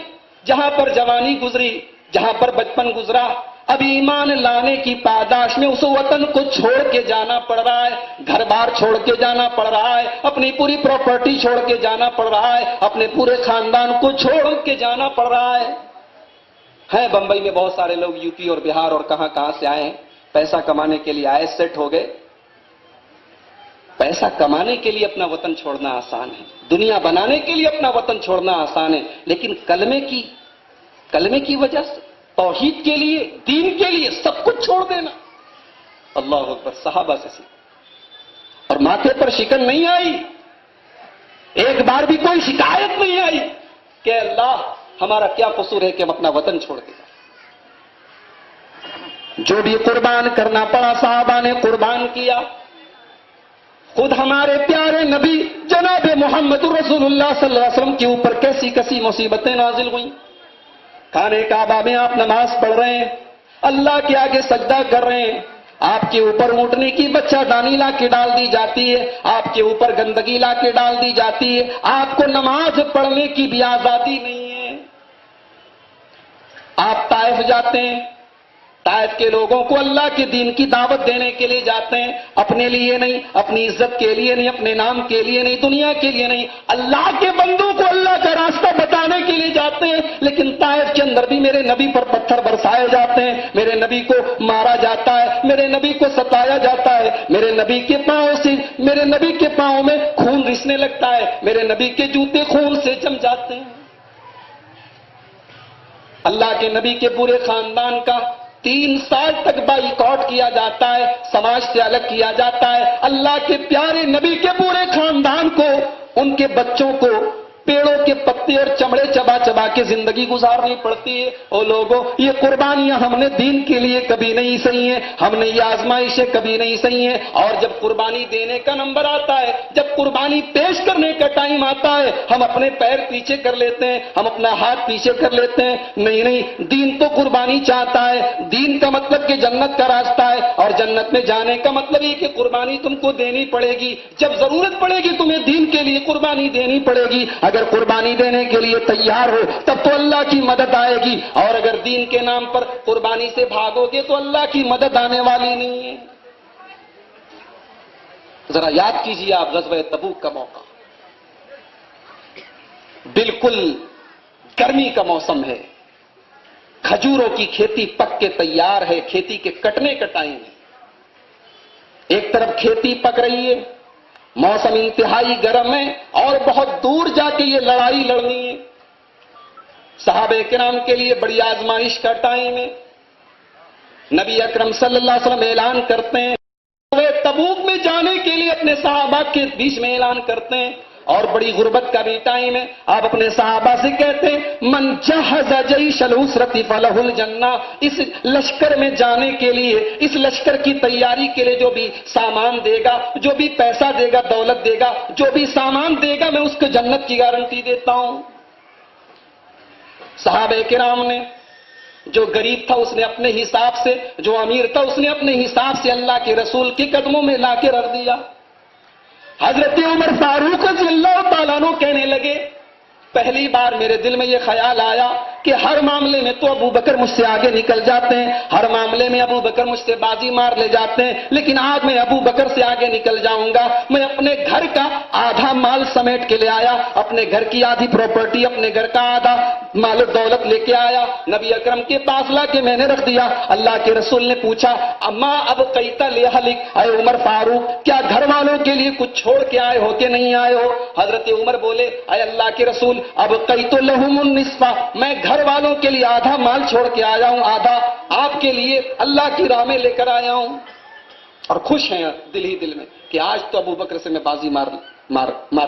جہاں پر جوانی گزری، جہاں پر بچپن گزرا، اب ایمان لانے کی پاداش میں اس وطن کو چھوڑ کے جانا پڑ رہا ہے، گھر بار چھوڑ کے جانا پڑ رہا ہے، اپنی پوری پراپرٹی چھوڑ کے جانا پڑ رہا ہے، اپنے پورے خاندان کو چھوڑ کے جانا پڑ رہا ہے۔ بمبئی میں بہت سارے لوگ یو پی اور بہار اور کہاں کہاں سے آئے ہیں، پیسہ کمانے کے لیے آئے، سیٹ ہو گئے۔ پیسہ کمانے کے لیے اپنا وطن چھوڑنا آسان ہے، دنیا بنانے کے لیے اپنا وطن چھوڑنا آسان ہے، لیکن کلمے کی وجہ سے، توحید کے لیے، دین کے لیے سب کچھ چھوڑ دینا، اللہ اکبر۔ صحابہ سے سیکھ، اور ماتھے پر شکن نہیں آئی، ایک بار بھی کوئی شکایت نہیں آئی کہ اللہ ہمارا کیا قصور ہے کہ ہم اپنا وطن چھوڑ دیں۔ جو بھی قربان کرنا پڑا صحابہ نے قربان کیا۔ خود ہمارے پیارے نبی جناب محمد رسول اللہ صلی اللہ علیہ وسلم کے اوپر کیسی کیسی مصیبتیں نازل ہوئیں۔ خانے کعبہ میں آپ نماز پڑھ رہے ہیں، اللہ کے آگے سجدہ کر رہے ہیں، آپ کے اوپر اونٹنے کی بچہ دانی لا کے ڈال دی جاتی ہے، آپ کے اوپر گندگی لا کے ڈال دی جاتی ہے، آپ کو نماز پڑھنے کی بھی آزادی نہیں ہے۔ آپ طائف جاتے ہیں، طائف کے لوگوں کو اللہ کے دین کی دعوت دینے کے لیے جاتے ہیں، اپنے لیے نہیں، اپنی عزت کے لیے نہیں، اپنے نام کے لیے نہیں، دنیا کے لیے نہیں، اللہ کے بندوں کو اللہ کا راستہ بتانے کے لیے جاتے ہیں۔ لیکن طائف کے اندر بھی میرے نبی پر پتھر برسائے جاتے ہیں، میرے نبی کو مارا جاتا ہے، میرے نبی کو ستایا جاتا ہے، میرے نبی کے پاؤں میں خون رسنے لگتا ہے، میرے نبی کے جوتے خون سے جم جاتے ہیں۔ اللہ کے نبی کے پورے خاندان کا 3 سال تک بائیکاٹ کیا جاتا ہے، سماج سے الگ کیا جاتا ہے۔ اللہ کے پیارے نبی کے پورے خاندان کو، ان کے بچوں کو پیڑوں کے پتے اور چمڑے چبا چبا کے زندگی گزارنی پڑتی ہے۔ او لوگوں، یہ قربانیاں ہم نے دین کے لیے کبھی نہیں سہی ہیں، ہم نے یہ آزمائشیں کبھی نہیں سہی ہیں۔ اور جب قربانی دینے کا نمبر آتا ہے، جب قربانی پیش کرنے کا ٹائم آتا ہے، ہم اپنے پیر پیچھے کر لیتے ہیں، ہم اپنا ہاتھ پیچھے کر لیتے ہیں۔ نہیں، دین تو قربانی چاہتا ہے۔ دین کا مطلب کہ جنت کا راستہ ہے، اور جنت میں جانے کا مطلب یہ کہ قربانی تم کو دینی پڑے گی۔ جب ضرورت پڑے گی تمہیں دین کے لیے قربانی دینی پڑے گی۔ اگر قربانی دینے کے لیے تیار ہو تب تو اللہ کی مدد آئے گی، اور اگر دین کے نام پر قربانی سے بھاگو گے تو اللہ کی مدد آنے والی نہیں ہے۔ ذرا یاد کیجیے آپ غزوہ تبوک کا موقع، بالکل گرمی کا موسم ہے، کھجوروں کی کھیتی پک کے تیار ہے، کھیتی کے کٹنے کا ٹائم ہے۔ ایک طرف کھیتی پک رہی ہے، موسم انتہائی گرم ہے، اور بہت دور جا کے یہ لڑائی لڑنی ہے۔ صحابہ کرام کے لیے بڑی آزمائش کا ٹائم ہے۔ نبی اکرم صلی اللہ علیہ وسلم اعلان کرتے ہیں، وہ تبوک میں جانے کے لیے اپنے صحابہ کے بیچ میں اعلان کرتے ہیں، اور بڑی غربت کا بھی ٹائم ہے. آپ اپنے صحابہ سے کہتے ہیں من جہز جیش العسرۃ فلہ الجنہ. اس لشکر میں جانے کے لیے, اس لشکر کی تیاری کے لیے جو بھی سامان دے گا, جو بھی پیسہ دے گا, دولت دے گا, جو بھی سامان دے گا, میں اس کو جنت کی گارنٹی دیتا ہوں. صحابہ کرام نے, جو غریب تھا اس نے اپنے حساب سے, جو امیر تھا اس نے اپنے حساب سے اللہ کے رسول کے قدموں میں لا کے رکھ دیا. حضرت عمر فاروق رضی اللہ تعالیٰ عنہ کہنے لگے, پہلی بار میرے دل میں یہ خیال آیا کہ ہر معاملے میں تو ابو بکر مجھ سے آگے نکل جاتے ہیں, ہر معاملے میں ابو بکر مجھ سے بازی مار لے جاتے ہیں, لیکن آج میں ابو بکر سے آگے نکل جاؤں گا. میں اپنے گھر کا آدھا مال سمیٹ کے لے آیا, اپنے گھر کی آدھی پراپرٹی, اپنے گھر کا آدھا مال و دولت لے کے آیا, نبی اکرم کے پاس لا کے میں نے رکھ دیا. اللہ کے رسول نے پوچھا اما اب قیتا لہلک, اے عمر فاروق کیا گھر والوں کے لیے کچھ چھوڑ کے آئے ہو کہ نہیں آئے ہو؟ حضرت عمر بولے اے اللہ کے رسول اب قیت لہم النصف, میں گھر والوں کے لیے آدھا مال چھوڑ کے آیا ہوں, آدھا آپ کے لیے اللہ کی راہ میں لے کر آیا ہوں. اور خوش ہیں دل ہی دل میں کہ آج تو ابو بکر سے میں بازی مار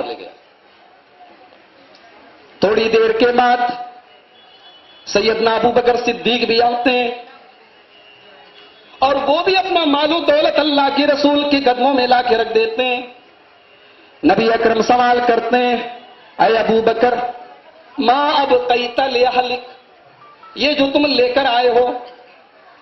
لے گیا. تھوڑی دیر کے بعد سیدنا ابو بکر صدیق بھی آتے ہیں اور وہ بھی اپنا مال و دولت اللہ کے رسول کے قدموں میں لا کے رکھ دیتے ہیں. نبی اکرم سوال کرتے ہیں اے ابو بکر ما اب قیتا لہلک, یہ جو تم لے کر آئے ہو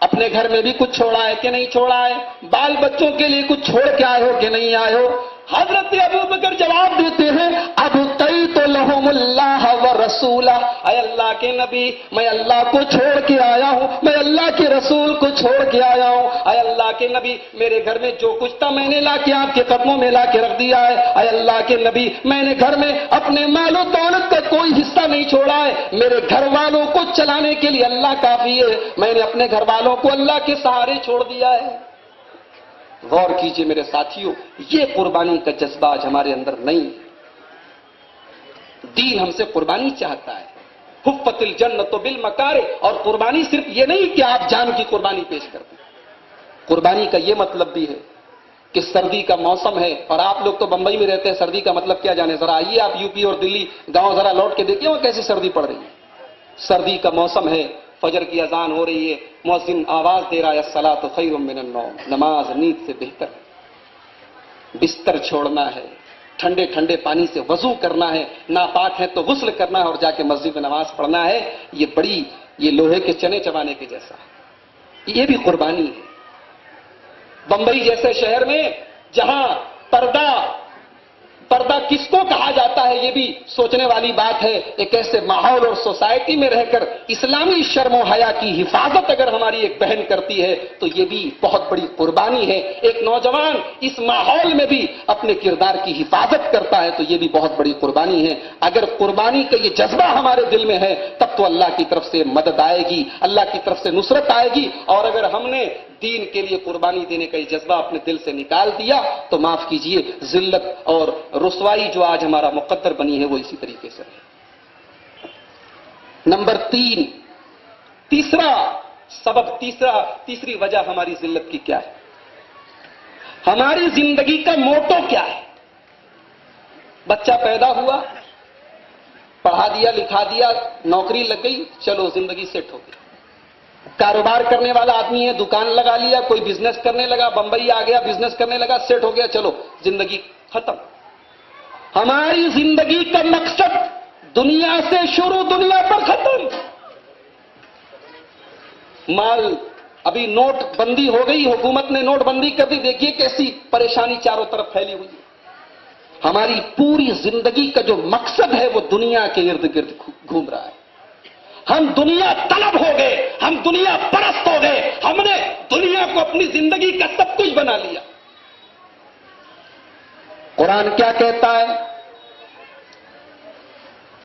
اپنے گھر میں بھی کچھ چھوڑا ہے کہ نہیں چھوڑا ہے؟ بال بچوں کے لیے کچھ چھوڑ کے آئے ہو کہ نہیں آئے ہو؟ حضرت ابو بکر جواب دیتے ہیں اب قیت لہم اللہ ورسولہ, اے اللہ کے نبی میں اللہ کو چھوڑ کے آیا ہوں, میں اللہ کے رسول کو چھوڑ کے آیا ہوں. اے اللہ کے نبی میرے گھر میں جو کچھ تھا میں نے لا کے آپ کے قدموں میں لا کے رکھ دیا ہے. اے اللہ کے نبی میں نے گھر میں اپنے مال و دولت کا کوئی حصہ نہیں چھوڑا ہے, میرے گھر والوں کو چلانے کے لیے اللہ کافی ہے, میں نے اپنے گھر والوں کو اللہ کے سہارے چھوڑ دیا ہے. غور کیجئے میرے ساتھیوں, یہ قربانی کا جذبہ آج ہمارے اندر نہیں. دین ہم سے قربانی چاہتا ہے. حفت الجنت بالمکارہ, اور قربانی صرف یہ نہیں کہ آپ جان کی قربانی پیش کرتے ہیں. قربانی کا یہ مطلب بھی ہے کہ سردی کا موسم ہے, اور آپ لوگ تو بمبئی میں رہتے ہیں, سردی کا مطلب کیا جانے, ذرا آئیے آپ یو پی اور دلی گاؤں ذرا لوٹ کے دیکھیے وہاں کیسی سردی پڑ رہی ہے. سردی کا موسم ہے, فجر کی اذان ہو رہی ہے, مؤذن آواز دے رہا ہے الصلاۃ خیر من النوم, نماز نیند سے بہتر ہے. بستر چھوڑنا ہے, ٹھنڈے ٹھنڈے پانی سے وضو کرنا ہے, ناپاک ہے تو غسل کرنا ہے اور جا کے مسجد میں نماز پڑھنا ہے. یہ لوہے کے چنے چبانے کے جیسا ہے, یہ بھی قربانی ہے. بمبئی جیسے شہر میں جہاں پردہ کس کو کہا جاتا ہے یہ بھی سوچنے والی بات ہے. ایک ایسے ماحول اور سوسائٹی میں رہ کر اسلامی شرم و حیا کی حفاظت اگر ہماری ایک بہن کرتی ہے تو یہ بھی بہت بڑی قربانی ہے. ایک نوجوان اس ماحول میں بھی اپنے کردار کی حفاظت کرتا ہے تو یہ بھی بہت بڑی قربانی ہے. اگر قربانی کا یہ جذبہ ہمارے دل میں ہے تب تو اللہ کی طرف سے مدد آئے گی, اللہ کی طرف سے نصرت آئے گی. اور اگر ہم نے دین کے لیے قربانی دینے کا یہ جذبہ اپنے دل سے نکال دیا تو معاف کیجئے, ذلت اور رسوائی جو آج ہمارا مقدر بنی ہے وہ اسی طریقے سے ہے. نمبر 3, تیسری وجہ ہماری ذلت کی کیا ہے؟ ہماری زندگی کا موٹو کیا ہے؟ بچہ پیدا ہوا, پڑھا دیا لکھا دیا, نوکری لگ گئی, چلو زندگی سیٹ ہو گئی. کاروبار کرنے والا آدمی ہے, دکان لگا لیا, کوئی بزنس کرنے لگا, بمبئی آ گیا, بزنس کرنے لگا, سیٹ ہو گیا, چلو زندگی ختم. ہماری زندگی کا مقصد دنیا سے شروع, دنیا پر ختم. مال ابھی نوٹ بندی ہو گئی, حکومت نے نوٹ بندی کر دی, دیکھیے کیسی پریشانی چاروں طرف پھیلی ہوئی ہے. ہماری پوری زندگی کا جو مقصد ہے وہ دنیا کے ارد گرد گھوم رہا ہے. ہم دنیا طلب ہو گئے, ہم دنیا پرست ہو گئے, ہم نے دنیا کو اپنی زندگی کا سب کچھ بنا لیا. قرآن کیا کہتا ہے؟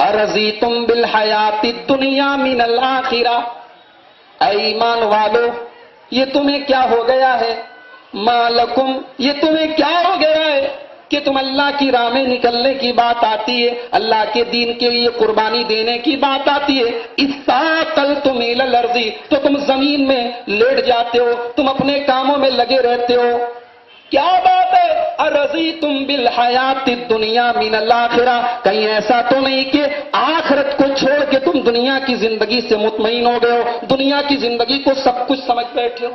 ارضیتم بالحیات الدنیا من الآخرہ, اے ایمان والو یہ تمہیں کیا ہو گیا ہے؟ ما لکم, یہ تمہیں کیا ہو گیا ہے کہ تم اللہ کی راہ میں نکلنے کی بات آتی ہے, اللہ کے دین کے لیے قربانی دینے کی بات آتی ہے, اثاقلتم الی الارض, تو تم زمین میں لیٹ جاتے ہو, تم اپنے کاموں میں لگے رہتے ہو. کیا بات ہے؟ ارضیتم بالحیات الدنیا من الآخرہ، کہیں ایسا تو نہیں کہ آخرت کو چھوڑ کے تم دنیا کی زندگی سے مطمئن ہو گئے ہو، دنیا کی زندگی کو سب کچھ سمجھ بیٹھے ہو؟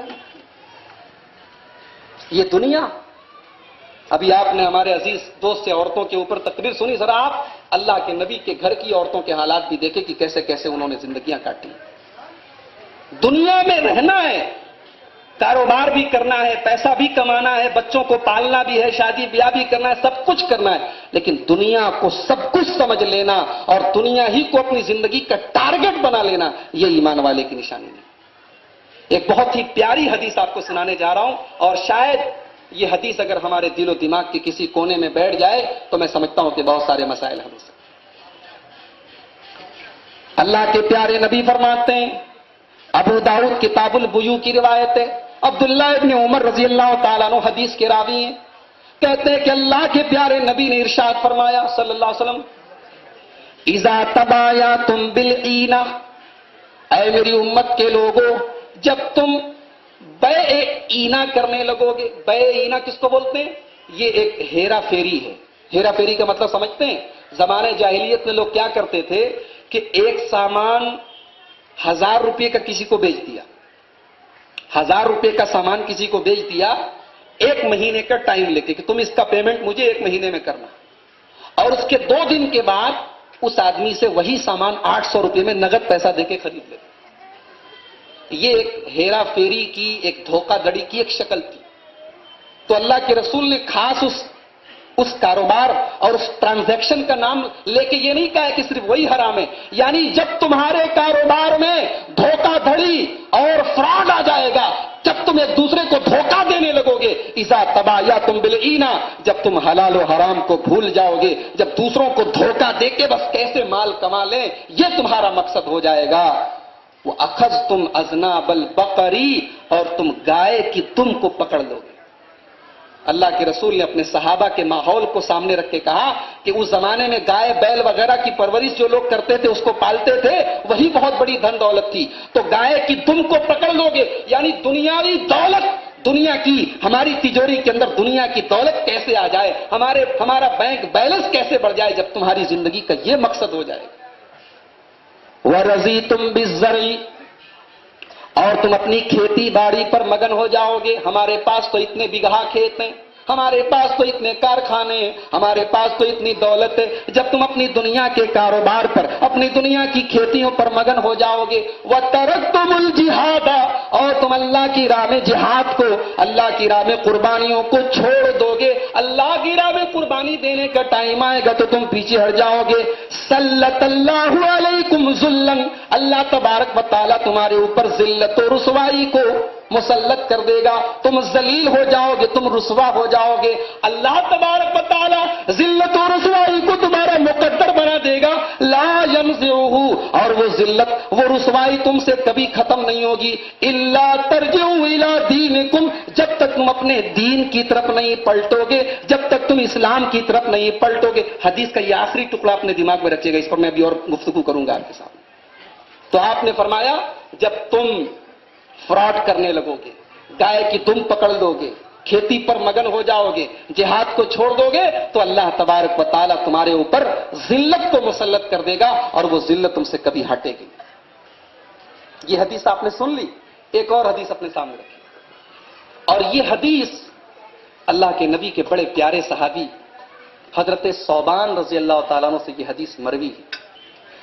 یہ دنیا، ابھی آپ نے ہمارے عزیز دوست سے عورتوں کے اوپر تقریر سنی، ذرا آپ اللہ کے نبی کے گھر کی عورتوں کے حالات بھی دیکھیں کہ کیسے کیسے انہوں نے زندگیاں کاٹی۔ دنیا میں رہنا ہے، کاروبار بھی کرنا ہے، پیسہ بھی کمانا ہے، بچوں کو پالنا بھی ہے، شادی بیاہ بھی کرنا ہے، سب کچھ کرنا ہے، لیکن دنیا کو سب کچھ سمجھ لینا اور دنیا ہی کو اپنی زندگی کا ٹارگٹ بنا لینا، یہ ایمان والے کی نشانی ہے۔ ایک بہت ہی پیاری حدیث آپ کو سنانے جا رہا ہوں، اور شاید یہ حدیث اگر ہمارے دل و دماغ کے کسی کونے میں بیٹھ جائے تو میں سمجھتا ہوں کہ بہت سارے مسائل حل ہو سکتے۔ اللہ کے پیارے نبی فرماتے ہیں، ابو داؤد کتاب البیوع کی روایت ہے، عبداللہ ابن عمر رضی اللہ تعالیٰ عنہ حدیث کے راوی ہیں، کہتے ہیں کہ اللہ کے پیارے نبی نے ارشاد فرمایا صلی اللہ علیہ وسلم، اذا تبایعتم بالعینہ، اے میری امت کے لوگوں، جب تم بیع اینا کرنے لگو گے، بیع اینا کس کو بولتے ہیں؟ یہ ایک ہیرا پھیری ہے۔ ہیرا پھیری کا مطلب سمجھتے ہیں؟ زمانے جاہلیت میں لوگ کیا کرتے تھے کہ ایک سامان 1000 روپے کا کسی کو بیچ دیا، 1000 روپے کا سامان کسی کو بیچ دیا، 1 مہینے کا ٹائم لے کے کہ تم اس کا پیمنٹ مجھے 1 مہینے میں کرنا، اور اس کے 2 دن کے بعد اس آدمی سے وہی سامان 800 روپے میں نقد پیسہ دے کے خرید لیتے۔ یہ ایک ہیرا پھیری کی، ایک دھوکہ دڑی کی ایک شکل تھی۔ تو اللہ کے رسول نے خاص اس کاروبار اور اس ٹرانزیکشن کا نام لے کے یہ نہیں کہا کہ صرف وہی حرام ہے، یعنی جب تمہارے کاروبار میں دھوکہ دھڑی اور فراڈ آ جائے گا، جب تم ایک دوسرے کو دھوکہ دینے لگو گے، اذا تبایعتم بالعینہ، جب تم حلال و حرام کو بھول جاؤ گے، جب دوسروں کو دھوکہ دے کے بس کیسے مال کما لیں یہ تمہارا مقصد ہو جائے گا، وہ اخذتم اذناب البقری، اور تم گائے کی دم کو پکڑ لو گے۔ اللہ کے رسول نے اپنے صحابہ کے ماحول کو سامنے رکھ کے کہا کہ اس زمانے میں گائے بیل وغیرہ کی پرورش جو لوگ کرتے تھے، اس کو پالتے تھے، وہی بہت بڑی دھن دولت تھی۔ تو گائے کی دم کو پکڑ لو گے، یعنی دنیاوی دولت، دنیا کی، ہماری تجوری کے اندر دنیا کی دولت کیسے آ جائے، ہمارا بینک بیلنس کیسے بڑھ جائے، جب تمہاری زندگی کا یہ مقصد ہو جائے گا۔ وَرَضِيتُمْ بِالزَّرْعِ، اور تم اپنی کھیتی باڑی پر مگن ہو جاؤ گے، ہمارے پاس تو اتنے بیگھا کھیت ہیں، ہمارے پاس تو اتنے کارخانے ہیں، ہمارے پاس تو اتنی دولت ہے۔ جب تم اپنی دنیا کے کاروبار پر، اپنی دنیا کی کھیتیوں پر مگن ہو جاؤ گے، وَتَرَكْتُمُ الْجِهَادَ، اور تم اللہ کی راہ میں جہاد کو، اللہ کی راہ میں قربانیوں کو چھوڑ دو گے، اللہ کی راہ میں قربانی دینے کا ٹائم آئے گا تو تم پیچھے ہٹ جاؤ گے، سلط اللہ علیکم ذلًا، اللہ تبارک و تعالیٰ تمہارے اوپر ذلت و رسوائی کو مسلط کر دے گا، تم ذلیل ہو جاؤ گے، تم رسوا ہو جاؤ گے، اللہ تبارک و تعالیٰ ذلت و رسوائی کو تمہارا مقدر بنا دے گا، لا ينزعہ، اور وہ ذلت، وہ رسوائی تم سے کبھی ختم نہیں ہوگی، الا ترجعوا الی دینکم، جب تک تم اپنے دین کی طرف نہیں پلٹو گے، جب تک تم اسلام کی طرف نہیں پلٹو گے۔ حدیث کا یہ آخری ٹکڑا اپنے دماغ میں رکھیے گا، اس پر میں ابھی اور گفتگو کروں گا آپ کے ساتھ۔ تو آپ نے فرمایا جب تم فراڈ کرنے لگو گے، گائے کی دم پکڑ لو گے، کھیتی پر مگن ہو جاؤ گے، جہاد کو چھوڑ دو گے، تو اللہ تبارک و تعالیٰ تمہارے اوپر ذلت کو مسلط کر دے گا، اور وہ ذلت تم سے کبھی ہٹے گی۔ یہ حدیث آپ نے سن لی، ایک اور حدیث اپنے سامنے رکھی، اور یہ حدیث اللہ کے نبی کے بڑے پیارے صحابی حضرت ثوبان رضی اللہ تعالیٰ عنہ سے یہ حدیث مروی ہے۔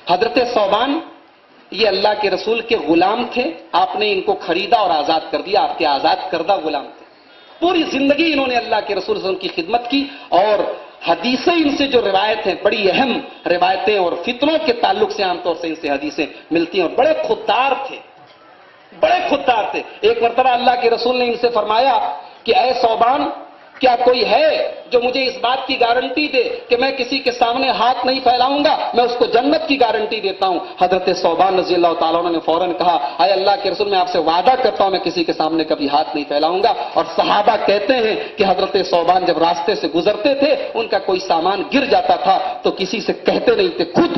حضرت ثوبان یہ اللہ کے رسول کے غلام تھے، آپ نے ان کو خریدا اور آزاد کر دیا، آپ کے آزاد کردہ غلام تھے، پوری زندگی انہوں نے اللہ کے رسول صلی اللہ علیہ وسلم کی خدمت کی، اور حدیثیں ان سے جو روایت ہیں، بڑی اہم روایتیں اور فتنوں کے تعلق سے عام طور سے ان سے حدیثیں ملتی ہیں، اور بڑے خوددار تھے، بڑے خوددار تھے۔ ایک مرتبہ اللہ کے رسول نے ان سے فرمایا کہ اے ثوبان، کیا کوئی ہے جو مجھے اس بات کی گارنٹی دے کہ میں کسی کے سامنے ہاتھ نہیں پھیلاؤں گا، میں اس کو جنت کی گارنٹی دیتا ہوں۔ حضرت ثوبان رضی اللہ تعالیٰ عنہ نے فوراً کہا اے اللہ کے رسول، میں آپ سے وعدہ کرتا ہوں میں کسی کے سامنے کبھی ہاتھ نہیں پھیلاؤں گا۔ اور صحابہ کہتے ہیں کہ حضرت ثوبان جب راستے سے گزرتے تھے، ان کا کوئی سامان گر جاتا تھا تو کسی سے کہتے نہیں تھے، خود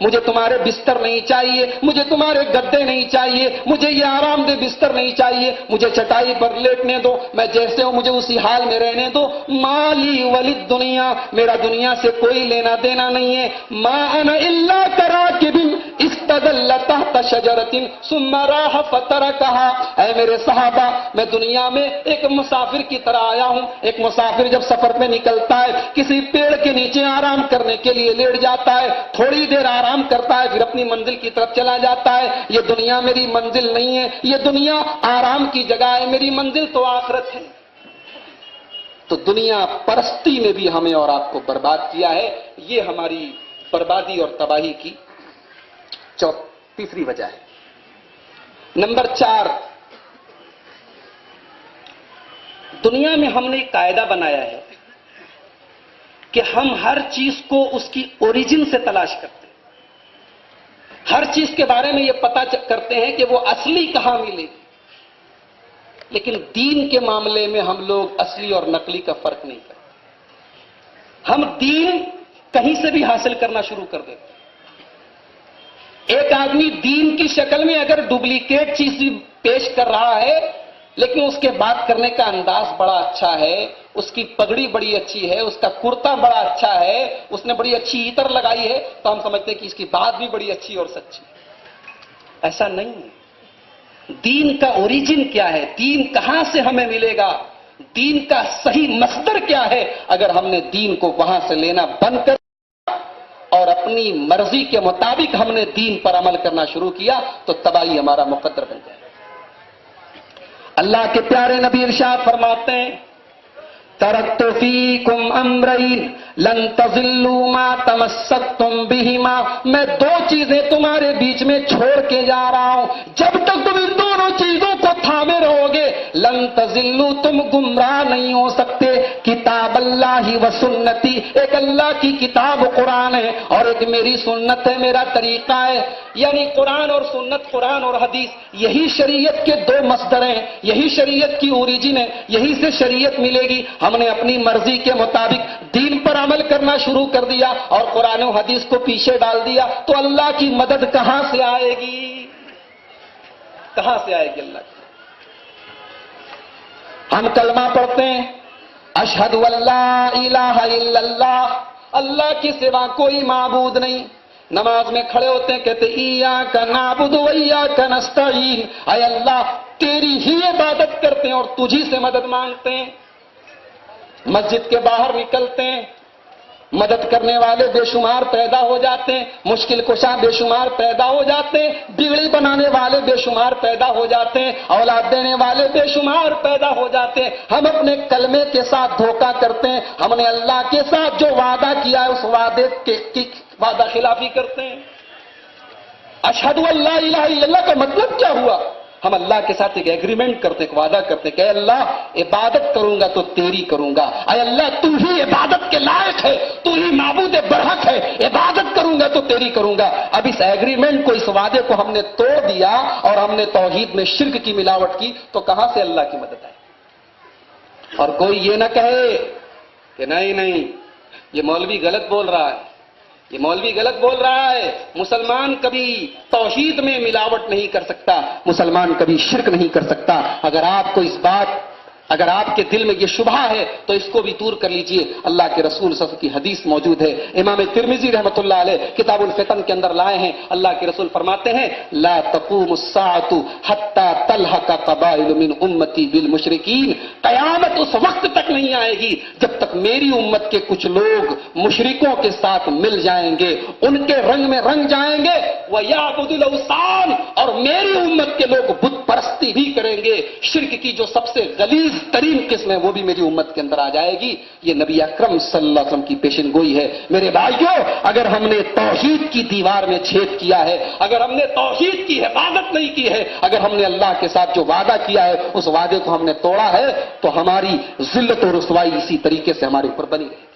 مجھے تمہارے بستر نہیں چاہیے, مجھے تمہارے گدے نہیں چاہیے, مجھے یہ آرام دہ بستر نہیں چاہیے, مجھے چٹائی پر لیٹنے دو, میں جیسے ہوں مجھے اسی حال میں رہنے دو. مالی ولد دنیا, میرا دنیا سے کوئی لینا دینا نہیں ہے. ما انا الا کراکب استدل تحت شجرۃ ثم راح فترکها. اے میرے صحابہ, میں دنیا میں ایک مسافر کی طرح آیا ہوں. ایک مسافر جب سفر پہ نکلتا ہے, کسی پیڑ کے نیچے آرام کرنے کے لیے لیٹ جاتا ہے, تھوڑی دیر آرام کرتا ہے, پھر اپنی منزل کی طرف چلا جاتا ہے. یہ دنیا میری منزل نہیں ہے, یہ دنیا آرام کی جگہ ہے, میری منزل تو آخرت ہے. تو دنیا پرستی نے بھی ہمیں اور آپ کو برباد کیا ہے. یہ ہماری بربادی اور تباہی کی تیسری وجہ ہے. نمبر 4, دنیا میں ہم نے ایک قاعدہ بنایا ہے کہ ہم ہر چیز کو اس کی اوریجن سے تلاش کرتے ہیں. ہر چیز کے بارے میں یہ پتا کرتے ہیں کہ وہ اصلی کہاں ملے گی. لیکن دین کے معاملے میں ہم لوگ اصلی اور نقلی کا فرق نہیں کرتے. ہم دین کہیں سے بھی حاصل کرنا شروع کر دیتے ہیں. ایک آدمی دین کی شکل میں اگر ڈپلیکیٹ چیز بھی پیش کر رہا ہے, لیکن اس کے بات کرنے کا انداز بڑا اچھا ہے, اس کی پگڑی بڑی اچھی ہے, اس کا کرتا بڑا اچھا ہے, اس نے بڑی اچھی عطر لگائی ہے, تو ہم سمجھتے ہیں کہ اس کی بات بھی بڑی اچھی اور سچی ہے. ایسا نہیں ہے. دین کا اوریجن کیا ہے, دین کہاں سے ہمیں ملے گا, دین کا صحیح مصدر کیا ہے. اگر ہم نے دین کو وہاں سے لینا بند کر اور اپنی مرضی کے مطابق ہم نے دین پر عمل کرنا شروع کیا, تو تباہی ہمارا مقدر بن جائے. اللہ کے پیارے نبی ارشاد فرماتے ہیں, ترکت فیکم امرین لن تضلوا ما تمسکتم بہما. میں 2 چیزیں تمہارے بیچ میں چھوڑ کے جا رہا ہوں, جب تک تم ان دونوں چیزوں کو تھامے رہو گے لن تضلوا, تم گمراہ نہیں ہو سکتے. کتاب اللہ و سنتی, ایک اللہ کی کتاب قرآن ہے اور ایک میری سنت ہے, میرا طریقہ ہے. یعنی قرآن اور سنت, قرآن اور حدیث, یہی شریعت کے 2 مصدر ہیں, یہی شریعت کی اوریجن ہے, یہی سے شریعت ملے گی. ہم نے اپنی مرضی کے مطابق دین پر عمل کرنا شروع کر دیا اور قرآن و حدیث کو پیچھے ڈال دیا, تو اللہ کی مدد کہاں سے آئے گی, کہاں سے آئے گی اللہ کی. ہم کلمہ پڑھتے ہیں, اشہد اللہ الہ الا اللہ, اللہ کے سوا کوئی معبود نہیں. نماز میں کھڑے ہوتے ہیں, کہتے ایاک نعبد و ایاک نستعین, اے اللہ تیری ہی عبادت کرتے ہیں اور تجھی سے مدد مانگتے ہیں. مسجد کے باہر نکلتے ہیں, مدد کرنے والے بے شمار پیدا ہو جاتے ہیں, مشکل کشا بے شمار پیدا ہو جاتے ہیں, بگڑی بنانے والے بے شمار پیدا ہو جاتے ہیں, اولاد دینے والے بے شمار پیدا ہو جاتے ہیں. ہم اپنے کلمے کے ساتھ دھوکہ کرتے ہیں, ہم نے اللہ کے ساتھ جو وعدہ کیا ہے اس وعدے کی وعدہ خلافی کرتے ہیں. اشہد اللہ الہ الا اللہ کا مطلب کیا ہوا؟ ہم اللہ کے ساتھ ایک ایگریمنٹ کرتے, ایک وعدہ کرتے کہ اے اللہ عبادت کروں گا تو تیری کروں گا, اے اللہ تو ہی عبادت کے لائق ہے, تو ہی معبود برحق ہے, عبادت کروں گا تو تیری کروں گا. اب اس ایگریمنٹ کو, اس وعدے کو ہم نے توڑ دیا اور ہم نے توحید میں شرک کی ملاوٹ کی, تو کہاں سے اللہ کی مدد آئے؟ اور کوئی یہ نہ کہے کہ نہیں یہ مولوی غلط بول رہا ہے, یہ مولوی غلط بول رہا ہے. مسلمان کبھی توحید میں ملاوٹ نہیں کر سکتا, مسلمان کبھی شرک نہیں کر سکتا. اگر آپ کو اس بات, اگر آپ کے دل میں یہ شبہ ہے تو اس کو بھی دور کر لیجئے. اللہ کے رسول صلی اللہ علیہ وسلم کی حدیث موجود ہے, امام ترمذی رحمۃ اللہ علیہ کتاب الفتن کے اندر لائے ہیں. اللہ کے رسول فرماتے ہیں, لا تقوم الساعۃ حتی تلحق قبائل من امتی بالمشرکین. قیامت اس وقت تک نہیں آئے گی جب تک میری امت کے کچھ لوگ مشرکوں کے ساتھ مل جائیں گے, ان کے رنگ میں رنگ جائیں گے. وَيَعْبُدُ الْأَوْثَانَ, اور میری امت کے لوگ بت پرستی بھی کریں گے. شرک کی جو سب سے غلیظ ترین قسم ہے وہ بھی میری امت کے اندر آ جائے گی. یہ نبی اکرم صلی اللہ علیہ وسلم کی پیشن گوئی ہے. میرے بھائیوں, اگر ہم نے توحید کی دیوار میں چھید کیا ہے, اگر ہم نے توحید کی حفاظت نہیں کی ہے, اگر ہم نے اللہ کے ساتھ جو وعدہ کیا ہے اس وعدے کو ہم نے توڑا ہے, تو ہماری ذلت و رسوائی اسی طریقے سے ہمارے اوپر بنی رہے گی.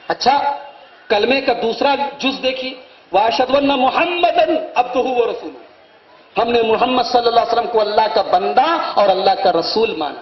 اچھا, کلمے کا دوسرا جز دیکھیے, وَأَشْهَدُ أَنَّ مُحَمَّدًا عَبْدُهُ وَرَسُولُهُ. ہم نے محمد صلی اللہ علیہ وسلم کو اللہ کا بندہ اور اللہ کا رسول مانا.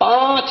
5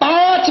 5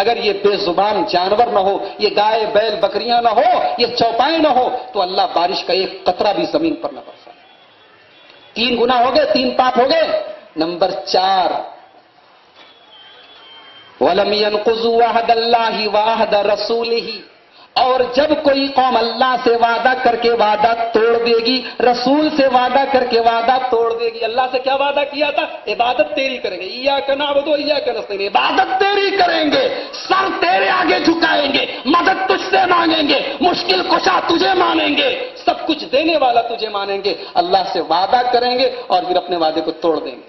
اگر یہ بے زبان جانور نہ ہو، یہ گائے بیل بکریاں نہ ہو، یہ چوپائے نہ ہو، تو اللہ بارش کا ایک قطرہ بھی زمین پر نہ برسا۔ 3 گناہ ہو گئے، 3 پاپ ہو گئے۔ نمبر 4، وَلَمْ يَنْقُضُوا عَهْدَ اللَّهِ وَعَهْدَ رَسُولِهِ، اور جب کوئی قوم اللہ سے وعدہ کر کے وعدہ توڑ دے گی، رسول سے وعدہ کر کے وعدہ توڑ دے گی۔ اللہ سے کیا وعدہ کیا تھا؟ عبادت تیری کریں گے، ایاک نعبد و ایاک نستعین، عبادت تیری کریں گے، سر تیرے آگے جھکائیں گے، مدد تجھ سے مانگیں گے، مشکل کشا تجھے مانیں گے، سب کچھ دینے والا تجھے مانیں گے۔ اللہ سے وعدہ کریں گے اور پھر اپنے وعدے کو توڑ دیں گے۔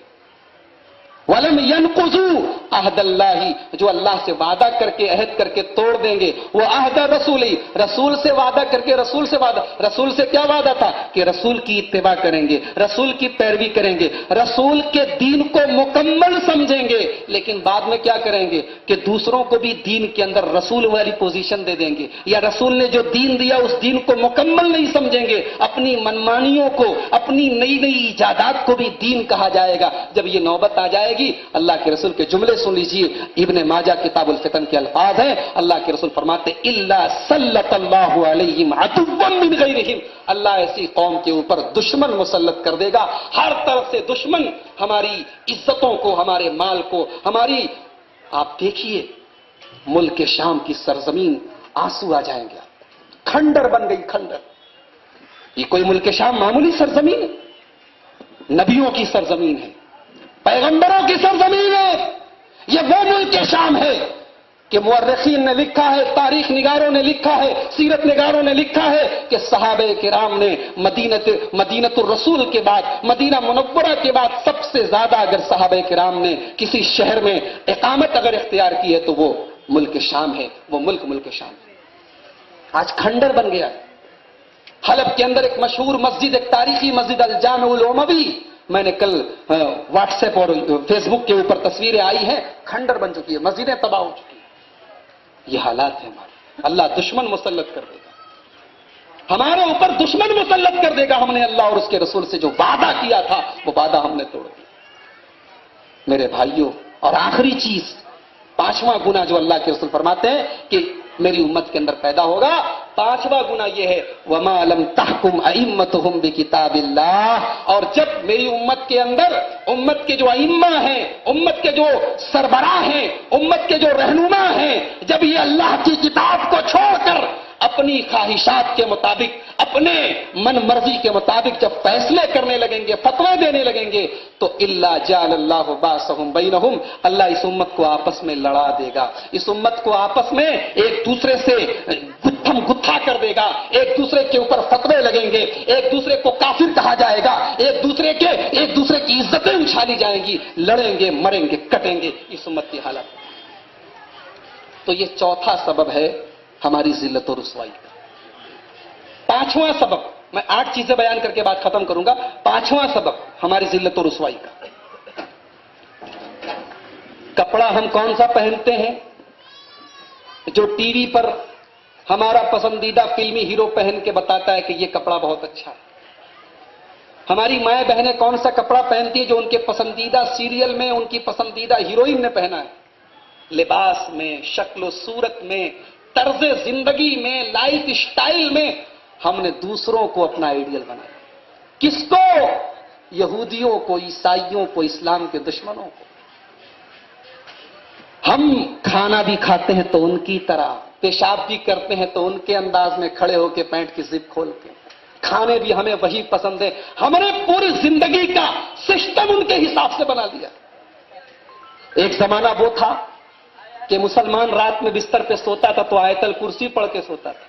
وَلَمْ يَنْقُضُوا عَهْدَ اللَّهِ، جو اللہ سے وعدہ کر کے عہد کر کے توڑ دیں گے، وہ عہد رسولی، رسول سے وعدہ کر کے رسول سے وعدہ، رسول سے کیا وعدہ تھا کہ رسول کی اتباع کریں گے، رسول کی پیروی کریں گے، رسول کے دین کو مکمل سمجھیں گے، لیکن بعد میں کیا کریں گے کہ دوسروں کو بھی دین کے اندر رسول والی پوزیشن دے دیں گے، یا رسول نے جو دین دیا اس دین کو مکمل نہیں سمجھیں گے، اپنی منمانیوں کو، اپنی نئی نئی ایجادات کو بھی دین کہا جائے گا۔ جب یہ نوبت آ جائے گی، اللہ کے رسول کے جملے سن لیجئے، ابن ماجہ کتاب الفتن کے الفاظ ہیں، اللہ کے رسول فرماتے الا سلط اللہ علیہم عدوا من غیرہم، اللہ ایسی قوم کے اوپر دشمن مسلط کر دے گا، ہر طرف سے دشمن، ہماری عزتوں کو، ہمارے مال کو، ہماری، آپ دیکھیے ملک شام کی سرزمین آنسو آ جائیں گے، کھنڈر بن گئی، کھنڈر۔ یہ کوئی ملک شام معمولی سرزمین ہے، نبیوں کی سرزمین ہے، پیغمبروں کی سرزمین ہے، یہ وہ ملک شام ہے کہ مورخین نے لکھا ہے، تاریخ نگاروں نے لکھا ہے، سیرت نگاروں نے لکھا ہے کہ صحابہ کرام نے مدینۃ الرسول کے بعد، مدینہ منورہ کے بعد سب سے زیادہ اگر صحابہ کرام نے کسی شہر میں اقامت اگر اختیار کی ہے تو وہ ملک شام ہے، وہ ملک شام ہے۔ آج کھنڈر بن گیا۔ حلب کے اندر ایک مشہور مسجد، ایک تاریخی مسجد الجامع الاموی، میں نے کل واٹس ایپ اور فیس بک کے اوپر تصویریں آئی ہیں، کھنڈر بن چکی ہے، مسجدیں تباہ ہو چکی ہیں۔ یہ حالات ہیں ہمارے، اللہ دشمن مسلط کر دے گا، ہمارے اوپر دشمن مسلط کر دے گا۔ ہم نے اللہ اور اس کے رسول سے جو وعدہ کیا تھا وہ وعدہ ہم نے توڑ دیا میرے بھائیوں۔ اور آخری چیز، 5واں گناہ جو اللہ کے رسول فرماتے ہیں کہ میری امت کے اندر پیدا ہوگا، 5واں گناہ یہ ہے وَمَا لَمْ تَحْكُمْ أَئِمَّتُهُمْ بِكِتَابِ اللَّهِ، اور جب میری امت کے اندر، امت کے جو ائمہ ہیں، امت کے جو سربراہ ہیں، امت کے جو رہنما ہیں، جب یہ اللہ کی کتاب کو چھوڑ کر اپنی خواہشات کے مطابق، اپنے من مرضی کے مطابق جب فیصلے کرنے لگیں گے، فتوے دینے لگیں گے، تو الا جعل اللہ باسہم بینہم، اللہ اس امت کو آپس میں لڑا دے گا، اس امت کو آپس میں ایک دوسرے سے گتھم گتھا کر دے گا، ایک دوسرے کے اوپر فتوے لگیں گے، ایک دوسرے کو کافر کہا جائے گا، ایک دوسرے کی عزتیں اچھالی جائیں گی، لڑیں گے، مریں گے، کٹیں گے، اس امت کی حالت۔ تو یہ چوتھا سبب ہے ہماری ذلت و رسوائی کا۔ 5واں سبب، میں 8 چیزیں بیان کر کے بات ختم کروں گا۔ 5واں سبب ہماری ذلت و رسوائی کا، کپڑا ہم کون سا پہنتے ہیں؟ جو ٹی وی پر ہمارا پسندیدہ فلمی ہیرو پہن کے بتاتا ہے کہ یہ کپڑا بہت اچھا ہے۔ ہماری مائیں بہنیں کون سا کپڑا پہنتی ہیں؟ جو ان کے پسندیدہ سیریل میں ان کی پسندیدہ ہیروئن نے پہنا ہے۔ لباس میں، شکل و صورت میں، طرز زندگی میں، لائف سٹائل میں ہم نے دوسروں کو اپنا آئیڈیل بنایا۔ کس کو؟ یہودیوں کو، عیسائیوں کو، اسلام کے دشمنوں کو۔ ہم کھانا بھی کھاتے ہیں تو ان کی طرح، پیشاب بھی کرتے ہیں تو ان کے انداز میں کھڑے ہو کے پینٹ کی زپ کھول کے، کھانے بھی ہمیں وہی پسند ہے، ہم نے پوری زندگی کا سسٹم ان کے حساب سے بنا لیا۔ ایک زمانہ وہ تھا کہ مسلمان رات میں بستر پہ سوتا تھا تو آیت الکرسی پڑھ کے سوتا تھا،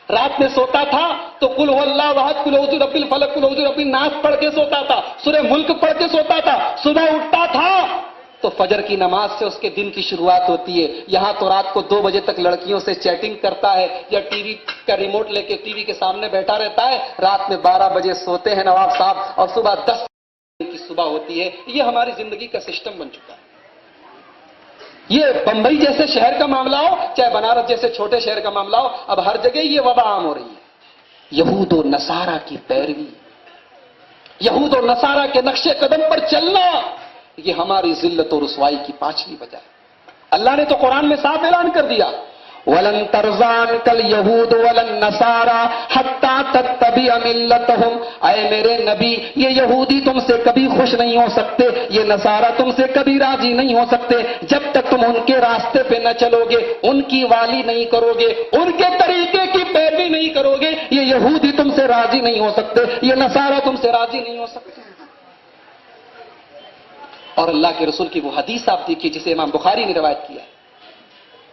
رات میں سوتا تھا تو قل هو اللہ احد، قل اعوذ برب الفلق، قل اعوذ برب الناس پڑھ کے سوتا تھا، سورہ ملک پڑھ کے سوتا تھا، صبح اٹھتا تھا تو فجر کی نماز سے اس کے دن کی شروعات ہوتی ہے۔ یہاں تو رات کو 2 بجے تک لڑکیوں سے چیٹنگ کرتا ہے یا ٹی وی کا ریموٹ لے کے ٹی وی کے سامنے بیٹھا رہتا ہے، رات میں 12 بجے سوتے ہیں نواب صاحب اور صبح 10 کی صبح ہوتی ہے۔ یہ ہماری زندگی کا سسٹم بن چکا ہے۔ یہ بمبئی جیسے شہر کا معاملہ ہو، چاہے بنارس جیسے چھوٹے شہر کا معاملہ ہو، اب ہر جگہ یہ وبا عام ہو رہی ہے۔ یہود و نصارہ کی پیروی، یہود و نصارہ کے نقش قدم پر چلنا، یہ ہماری ذلت اور رسوائی کی پانچویں وجہ ہے۔ اللہ نے تو قرآن میں صاف اعلان کر دیا، وَلَن تَرْضَىٰ عَنكَ الْيَهُودُ وَلَا النَّصَارَىٰ حَتَّىٰ تَتَّبِعَ مِلَّتَهُمْ، اے میرے نبی یہ یہودی تم سے کبھی خوش نہیں ہو سکتے، یہ نصارہ تم سے کبھی راضی نہیں ہو سکتے جب تک تم ان کے راستے پہ نہ چلو گے، ان کی والی نہیں کرو گے، ان کے طریقے کی پیروی نہیں کرو گے، یہ یہودی تم سے راضی نہیں ہو سکتے، یہ نصارہ تم سے راضی نہیں ہو سکتے۔ اور اللہ کے رسول کی وہ حدیث آپ دیکھیے جسے امام بخاری نے روایت کیا ہے،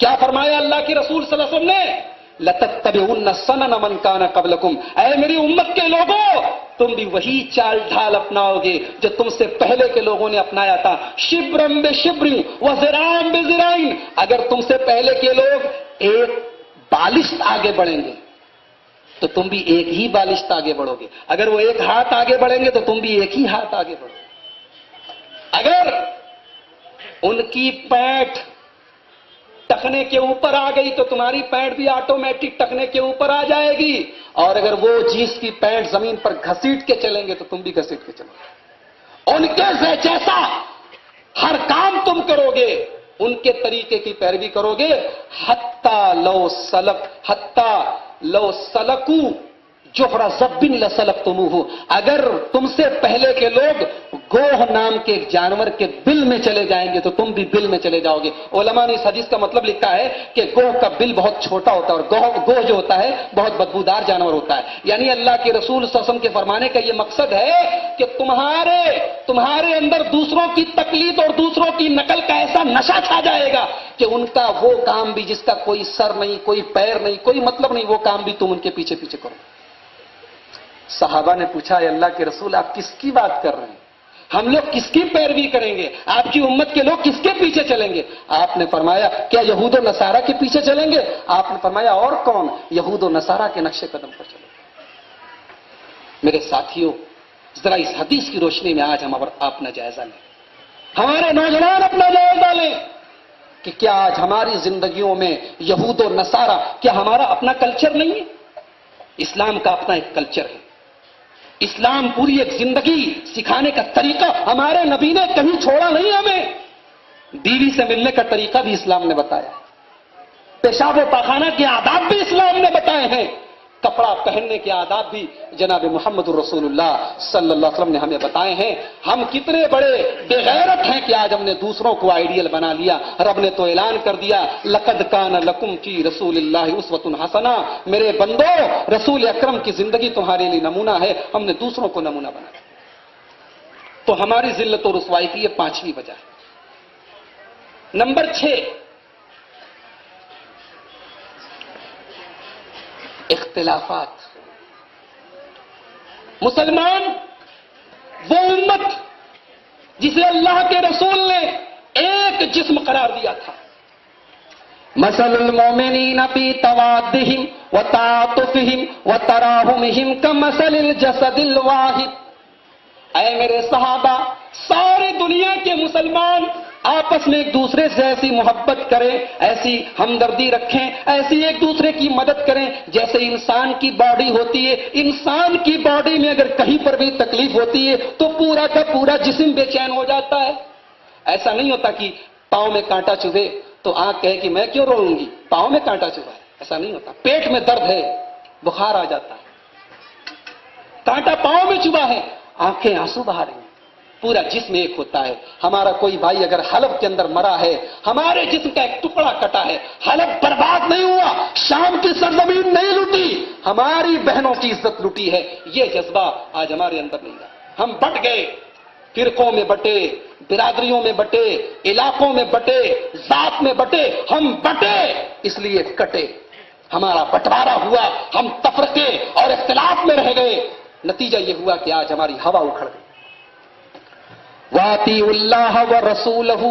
کیا فرمایا اللہ کے رسول صلی اللہ علیہ وسلم نے؟ لَتَتَّبِعُنَّ سَنَنَ مَنْ كَانَ قَبْلَكُمْ، اے میری امت کے لوگوں تم بھی وہی چال ڈھال اپناؤ گے جو تم سے پہلے کے لوگوں نے اپنایا تھا، شبرم بشبر وذراعم بذراع، اگر تم سے پہلے کے لوگ ایک بالشت آگے بڑھیں گے تو تم بھی ایک ہی بالشت آگے بڑھو گے، اگر وہ ایک ہاتھ آگے بڑھیں گے تو تم بھی ایک ہی ہاتھ آگے بڑھو گے، اگر ان کی پیٹھ ٹکنے کے اوپر آ گئی تو تمہاری پینٹ بھی آٹومیٹک ٹکنے کے اوپر آ جائے گی، اور اگر وہ جینس کی پینٹ زمین پر گھسیٹ کے چلیں گے تو تم بھی گھسیٹ کے چلو گے، ان کے سے جیسا ہر کام تم کرو گے، ان کے طریقے کی پیروی کرو گے، حتی لو سلکو جوہر ضب لسلکتموہ، اگر تم سے پہلے کے لوگ گوہ نام کے ایک جانور کے بل میں چلے جائیں گے تو تم بھی بل میں چلے جاؤ گے۔ علماء نے اس حدیث کا مطلب لکھا ہے کہ گوہ کا بل بہت چھوٹا ہوتا ہے اور گوہ جو ہوتا ہے بہت بدبودار جانور ہوتا ہے، یعنی اللہ کے رسول صلی اللہ علیہ وسلم کے فرمانے کا یہ مقصد ہے کہ تمہارے اندر دوسروں کی تقلید اور دوسروں کی نقل کا ایسا نشہ چھا جائے گا کہ ان کا وہ کام بھی جس کا کوئی سر نہیں، کوئی پیر نہیں، کوئی مطلب نہیں، وہ کام بھی تم ان کے پیچھے پیچھے کرو۔ صحابہ نے پوچھا، اے اللہ کے رسول آپ کس کی بات کر رہے ہیں؟ ہم لوگ کس کی پیروی کریں گے؟ آپ کی امت کے لوگ کس کے پیچھے چلیں گے؟ آپ نے فرمایا کیا یہود و نصارہ کے پیچھے چلیں گے؟ آپ نے فرمایا اور کون؟ یہود و نصارہ کے نقش قدم پر چلیں گے۔ میرے ساتھیوں، ذرا اس حدیث کی روشنی میں آج ہم اپنا جائزہ لیں، ہمارے نوجوان اپنا جائزہ لیں کہ کیا آج ہماری زندگیوں میں یہود و نصارہ، کیا ہمارا اپنا کلچر نہیں ہے؟ اسلام کا اپنا ایک کلچر ہے، اسلام پوری ایک زندگی سکھانے کا طریقہ، ہمارے نبی نے کہیں چھوڑا نہیں ہمیں، بیوی سے ملنے کا طریقہ بھی اسلام نے بتایا، پیشاب و پاخانہ کے آداب بھی اسلام نے بتائے ہیں، کپڑا پہننے کے آداب بھی جناب محمد الرسول اللہ صلی اللہ علیہ وسلم نے ہمیں بتائے ہیں۔ ہم کتنے بڑے بے غیرت ہیں کہ آج ہم نے دوسروں کو آئیڈیل بنا لیا۔ رب نے تو اعلان کر دیا، لقد کان لکم فی رسول اللہ اسوۃ حسنہ، میرے بندو رسول اکرم کی زندگی تمہارے لیے نمونہ ہے، ہم نے دوسروں کو نمونہ بنایا۔ تو ہماری ذلت و رسوائی کی یہ پانچویں وجہ ہے۔ نمبر 6، اختلافات۔ مسلمان وہ امت جسے اللہ کے رسول نے ایک جسم قرار دیا تھا۔ مثل المؤمنین فی توادہم وتعاطفہم وتراحمہم کمثل الجسد الواحد، اے میرے صحابہ، ساری دنیا کے مسلمان آپس میں ایک دوسرے سے ایسی محبت کریں، ایسی ہمدردی رکھیں، ایسی ایک دوسرے کی مدد کریں جیسے انسان کی باڈی ہوتی ہے۔ انسان کی باڈی میں اگر کہیں پر بھی تکلیف ہوتی ہے تو پورا کا پورا جسم بے چین ہو جاتا ہے۔ ایسا نہیں ہوتا کہ پاؤں میں کانٹا چبھے تو آنکھ کہے کہ میں کیوں روں گی، پاؤں میں کانٹا چبھا ہے، ایسا نہیں ہوتا۔ پیٹ میں درد ہے، بخار آ جاتا ہے، کانٹا پاؤں میں چبھا ہے، آنکھیں آنسو بہا رہی ہیں، پورا جسم ایک ہوتا ہے۔ ہمارا کوئی بھائی اگر حلب کے اندر مرا ہے، ہمارے جسم کا ایک ٹکڑا کٹا ہے، حلب برباد نہیں ہوا، شام کی سرزمین نہیں لوٹی، ہماری بہنوں کی عزت لوٹی ہے، یہ جذبہ آج ہمارے اندر نہیں ہے۔ ہم بٹ گئے، فرقوں میں بٹے، برادریوں میں بٹے، علاقوں میں بٹے، ذات میں بٹے، ہم بٹے اس لیے کٹے، ہمارا بٹوارا ہوا، ہم تفرقے اور اختلاف میں رہ گئے، نتیجہ یہ ہوا کہ آج ہماری ہوا اکھڑ گئی۔ وَأَطِیعُوا اللَّهَ وَرَسُولَهُ،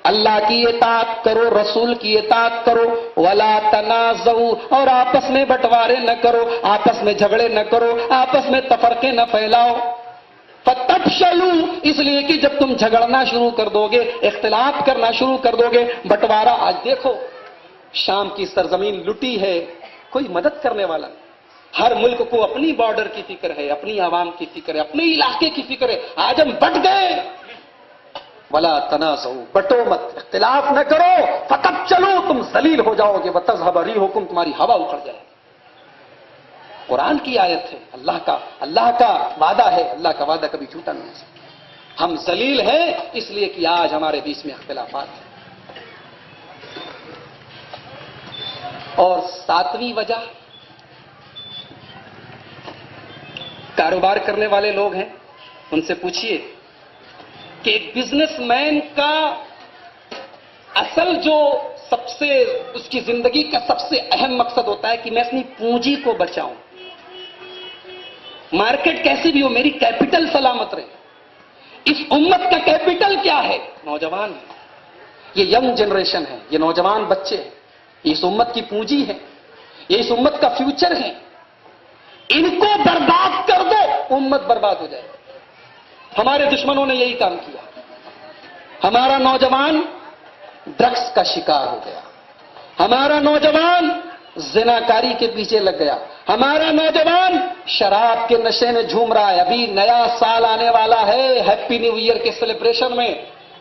اللہ کی اطاعت کرو، رسول کی اطاعت کرو، وَلَا تَنَازَعُوا، اور آپس میں بٹوارے نہ کرو، آپس میں جھگڑے نہ کرو، آپس میں تفرقے نہ پھیلاؤ۔ فَتَفْشَلُوا، اس لیے کہ جب تم جھگڑنا شروع کر دو گے، اختلاف کرنا شروع کر دو گے، بٹوارا، آج دیکھو شام کی سرزمین لٹی ہے، کوئی مدد کرنے والا نہیں۔ ہر ملک کو اپنی بارڈر کی فکر ہے، اپنی عوام کی فکر ہے، اپنے علاقے کی فکر ہے، آج ہم بٹ گئے، ولا تنازعوا، بٹو مت، اختلاف نہ کرو، فقط چلو، تم ذلیل ہو جاؤ گے، وتذهب ريحكم، تمہاری ہوا اکھڑ جائے گی۔ قرآن کی آیت ہے، اللہ کا وعدہ ہے، اللہ کا وعدہ کبھی جھوٹا نہیں ہو سکتا۔ ہم ذلیل ہیں اس لیے کہ آج ہمارے بیچ میں اختلافات ہیں۔ اور ساتویں وجہ، کاروبار کرنے والے لوگ ہیں، ان سے پوچھئے کہ ایک بزنس مین کا اصل جو سب سے اس کی زندگی کا سب سے اہم مقصد ہوتا ہے کہ میں اپنی پونجی کو بچاؤں، مارکیٹ کیسی بھی ہو میری کیپٹل سلامت رہے۔ اس امت کا کیپٹل کیا ہے؟ نوجوان ہے، یہ ینگ جنریشن ہے، یہ نوجوان بچے ہیں، یہ اس امت کی پونجی ہے، یہ اس امت کا فیوچر ہے۔ ان کو برباد کر دو، امت برباد ہو جائے۔ ہمارے دشمنوں نے یہی کام کیا، ہمارا نوجوان ڈرگس کا شکار ہو گیا، ہمارا نوجوان زناکاری کے پیچھے لگ گیا، ہمارا نوجوان شراب کے نشے میں جھوم رہا ہے۔ ابھی نیا سال آنے والا ہے، ہیپی نیو ایئر کے سیلیبریشن میں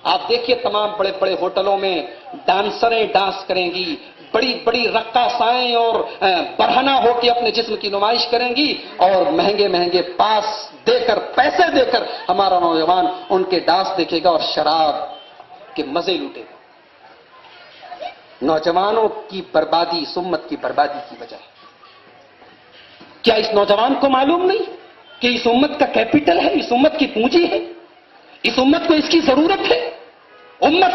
آپ دیکھیے تمام بڑے بڑے ہوٹلوں میں ڈانسریں ڈانس کریں گی، بڑی بڑی رقاصائیں اور برہنہ ہو کے اپنے جسم کی نمائش کریں گی، اور مہنگے مہنگے پاس دے کر، پیسے دے کر ہمارا نوجوان ان کے ڈانس دیکھے گا اور شراب کے مزے لوٹے گا۔ نوجوانوں کی بربادی اس امت کی بربادی کی وجہ ہے۔ کیا اس نوجوان کو معلوم نہیں کہ اس امت کا کیپٹل ہے، اس امت کی پونجی ہے، اس امت کو اس کی ضرورت ہے؟ امت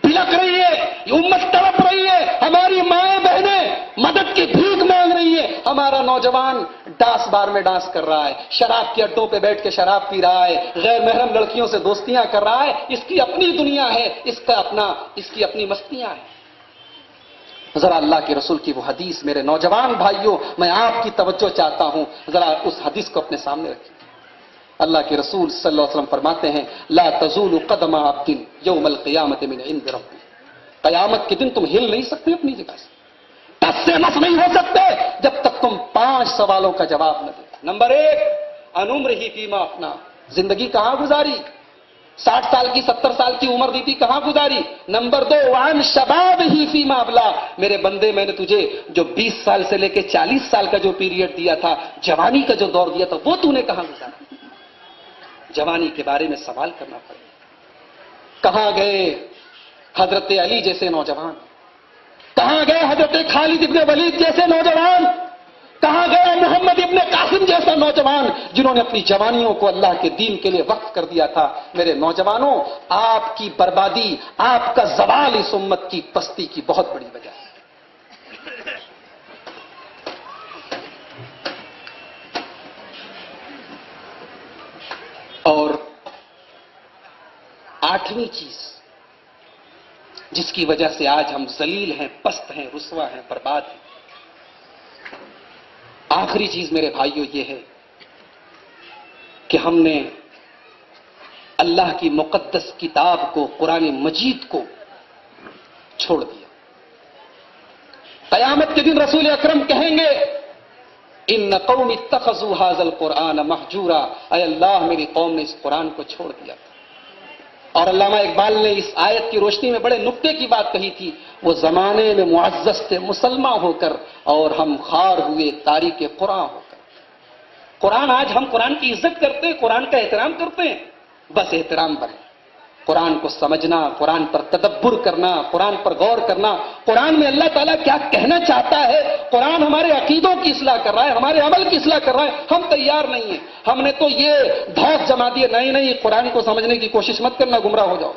بلک رہی ہے، یہ امت تڑپ رہی ہے، ہماری مائیں بہنیں مدد کی بھیک مانگ رہی ہیں، ہمارا نوجوان ڈانس بار میں ڈانس کر رہا ہے، شراب کے اڈوں پہ بیٹھ کے شراب پی رہا ہے، غیر محرم لڑکیوں سے دوستیاں کر رہا ہے۔ اس کی اپنی دنیا ہے، اس کی اپنی مستیاں ہیں۔ ذرا اللہ کے رسول کی وہ حدیث، میرے نوجوان بھائیوں میں آپ کی توجہ چاہتا ہوں، ذرا اس حدیث کو اپنے سامنے رکھیے۔ اللہ کے رسول صلی اللہ علیہ وسلم فرماتے ہیں لا تزول قدم عبد یوم القیامت من عند ربی، قیامت کے دن تم ہل نہیں سکتے اپنی جگہ سے، ٹس سے مس نہیں ہو سکتے جب تک تم 5 سوالوں کا جواب نہ دو۔ نمبر 1، عن عمرہ فیما افنا، زندگی کہاں گزاری، 60 سال کی 70 سال کی عمر دی تھی کہاں گزاری۔ نمبر 2، وعن شبابہ فیما ابلا، میرے بندے میں نے تجھے جو 20 سال سے لے کے 40 سال کا جو پیریڈ دیا تھا، جوانی کا جو دور دیا تھا، وہ تو نے کہاں گزارا۔ جوانی کے بارے میں سوال کرنا پڑے۔ کہاں گئے حضرت علی جیسے نوجوان، کہاں گئے حضرت خالد ابن ولید جیسے نوجوان، کہاں گئے محمد ابن قاسم جیسا نوجوان جنہوں نے اپنی جوانیوں کو اللہ کے دین کے لیے وقف کر دیا تھا۔ میرے نوجوانوں، آپ کی بربادی، آپ کا زوال اس امت کی پستی کی بہت بڑی وجہ ہے۔ اور 8ویں چیز جس کی وجہ سے آج ہم ذلیل ہیں، پست ہیں، رسوا ہیں، برباد ہیں، آخری چیز میرے بھائیوں یہ ہے کہ ہم نے اللہ کی مقدس کتاب کو، قرآن مجید کو چھوڑ دیا۔ قیامت کے دن رسول اکرم کہیں گے ان قوم اتخذوا هذا القرآن مہجورا، اے اللہ میری قوم نے اس قرآن کو چھوڑ دیا تھا۔ اور علامہ اقبال نے اس آیت کی روشنی میں بڑے نکتے کی بات کہی تھی، وہ زمانے میں معزز تھے مسلمان ہو کر، اور ہم خار ہوئے تاریک قرآن ہو کر۔ قرآن، آج ہم قرآن کی عزت کرتے ہیں، قرآن کا احترام کرتے ہیں، بس احترام بنے، قرآن کو سمجھنا، قرآن پر تدبر کرنا، قرآن پر غور کرنا، قرآن میں اللہ تعالیٰ کیا کہنا چاہتا ہے، قرآن ہمارے عقیدوں کی اصلاح کر رہا ہے، ہمارے عمل کی اصلاح کر رہا ہے، ہم تیار نہیں ہیں۔ ہم نے تو یہ دھوس جما دیے، نہیں قرآن کو سمجھنے کی کوشش مت کرنا، گمراہ ہو جاؤ۔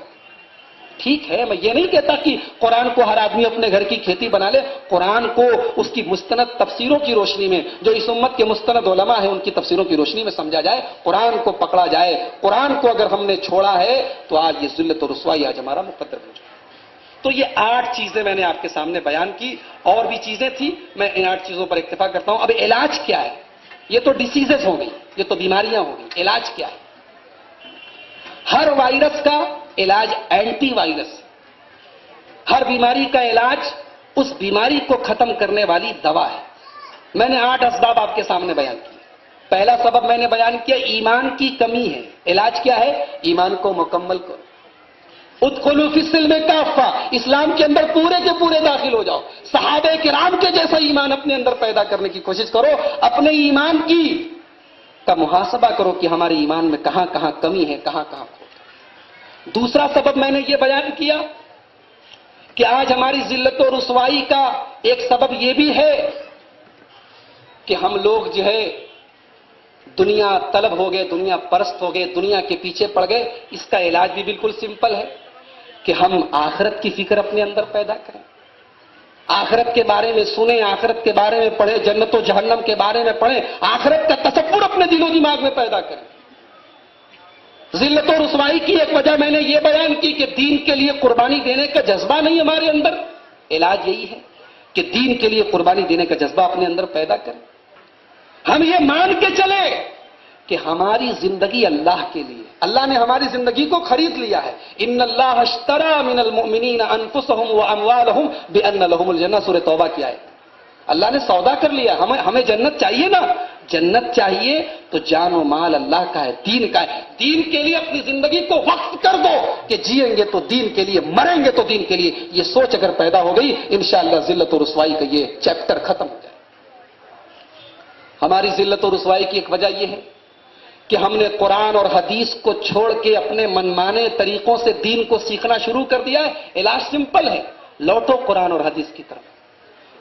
ٹھیک ہے، میں یہ نہیں کہتا کہ قرآن کو ہر آدمی اپنے گھر کی کھیتی بنا لے، قرآن کو اس کی مستند تفسیروں کی روشنی میں، جو اس امت کے مستند علماء ہیں ان کی تفسیروں کی روشنی میں سمجھا جائے، قرآن کو پکڑا جائے۔ قرآن کو اگر ہم نے چھوڑا ہے تو آج یہ ذلت و رسوائی آج ہمارا مقدر ہو جائے۔ تو یہ 8 چیزیں میں نے آپ کے سامنے بیان کی، اور بھی چیزیں تھیں، میں ان 8 چیزوں پر اکتفا کرتا ہوں۔ اب علاج کیا ہے؟ یہ تو ڈیسیزز ہو گئی، یہ تو بیماریاں ہو گئی، علاج کیا ہے؟ ہر وائرس کا علاج اینٹی وائرس، ہر بیماری کا علاج اس بیماری کو ختم کرنے والی دوا ہے۔ میں نے 8 اسباب آپ کے سامنے بیان کیے۔ پہلا سبب میں نے بیان کیا، ایمان کی کمی ہے۔ علاج کیا ہے؟ ایمان کو مکمل کرو۔ ادخلوا فی السلم کافہ، اسلام کے اندر پورے کے پورے داخل ہو جاؤ، صحابہ کرام کے جیسا ایمان اپنے اندر پیدا کرنے کی کوشش کرو، اپنے ایمان کا محاسبہ کرو کہ ہمارے ایمان میں کہاں کہاں کمی ہے، کہاں کہاں کھوٹ ہے۔ دوسرا سبب میں نے یہ بیان کیا کہ آج ہماری ذلت و رسوائی کا ایک سبب یہ بھی ہے کہ ہم لوگ جو ہے دنیا طلب ہو گئے، دنیا پرست ہو گئے، دنیا کے پیچھے پڑ گئے۔ اس کا علاج بھی بالکل سمپل ہے کہ ہم آخرت کی فکر اپنے اندر پیدا کریں، آخرت کے بارے میں سنیں، آخرت کے بارے میں پڑھیں، جنت و جہنم کے بارے میں پڑھیں، آخرت کا تصور اپنے دل و دماغ میں پیدا کریں۔ ذلت و رسوائی کی ایک وجہ میں نے یہ بیان کی کہ دین کے لیے قربانی دینے کا جذبہ نہیں ہمارے اندر۔ علاج یہی ہے کہ دین کے لیے قربانی دینے کا جذبہ اپنے اندر پیدا کریں۔ ہم یہ مان کے چلے کہ ہماری زندگی اللہ کے لیے، اللہ نے ہماری زندگی کو خرید لیا ہے۔ ان اللہ اشتری من المؤمنین انفسهم واموالهم بان لهم الجنہ، سورہ توبہ کی آیت۔ اللہ نے سودا کر لیا، ہمیں جنت چاہیے نا، جنت چاہیے تو جان و مال اللہ کا ہے، دین کا ہے۔ دین کے لیے اپنی زندگی کو وقف کر دو کہ جئیں گے تو دین کے لیے، مریں گے تو دین کے لیے۔ یہ سوچ اگر پیدا ہو گئی، انشاءاللہ ذلت و رسوائی کا یہ چیپٹر ختم ہو جائے۔ ہماری ذلت و رسوائی کی ایک وجہ یہ ہے کہ ہم نے قرآن اور حدیث کو چھوڑ کے اپنے منمانے طریقوں سے دین کو سیکھنا شروع کر دیا ہے۔ علاج سمپل ہے، لوٹو قرآن اور حدیث کی طرف،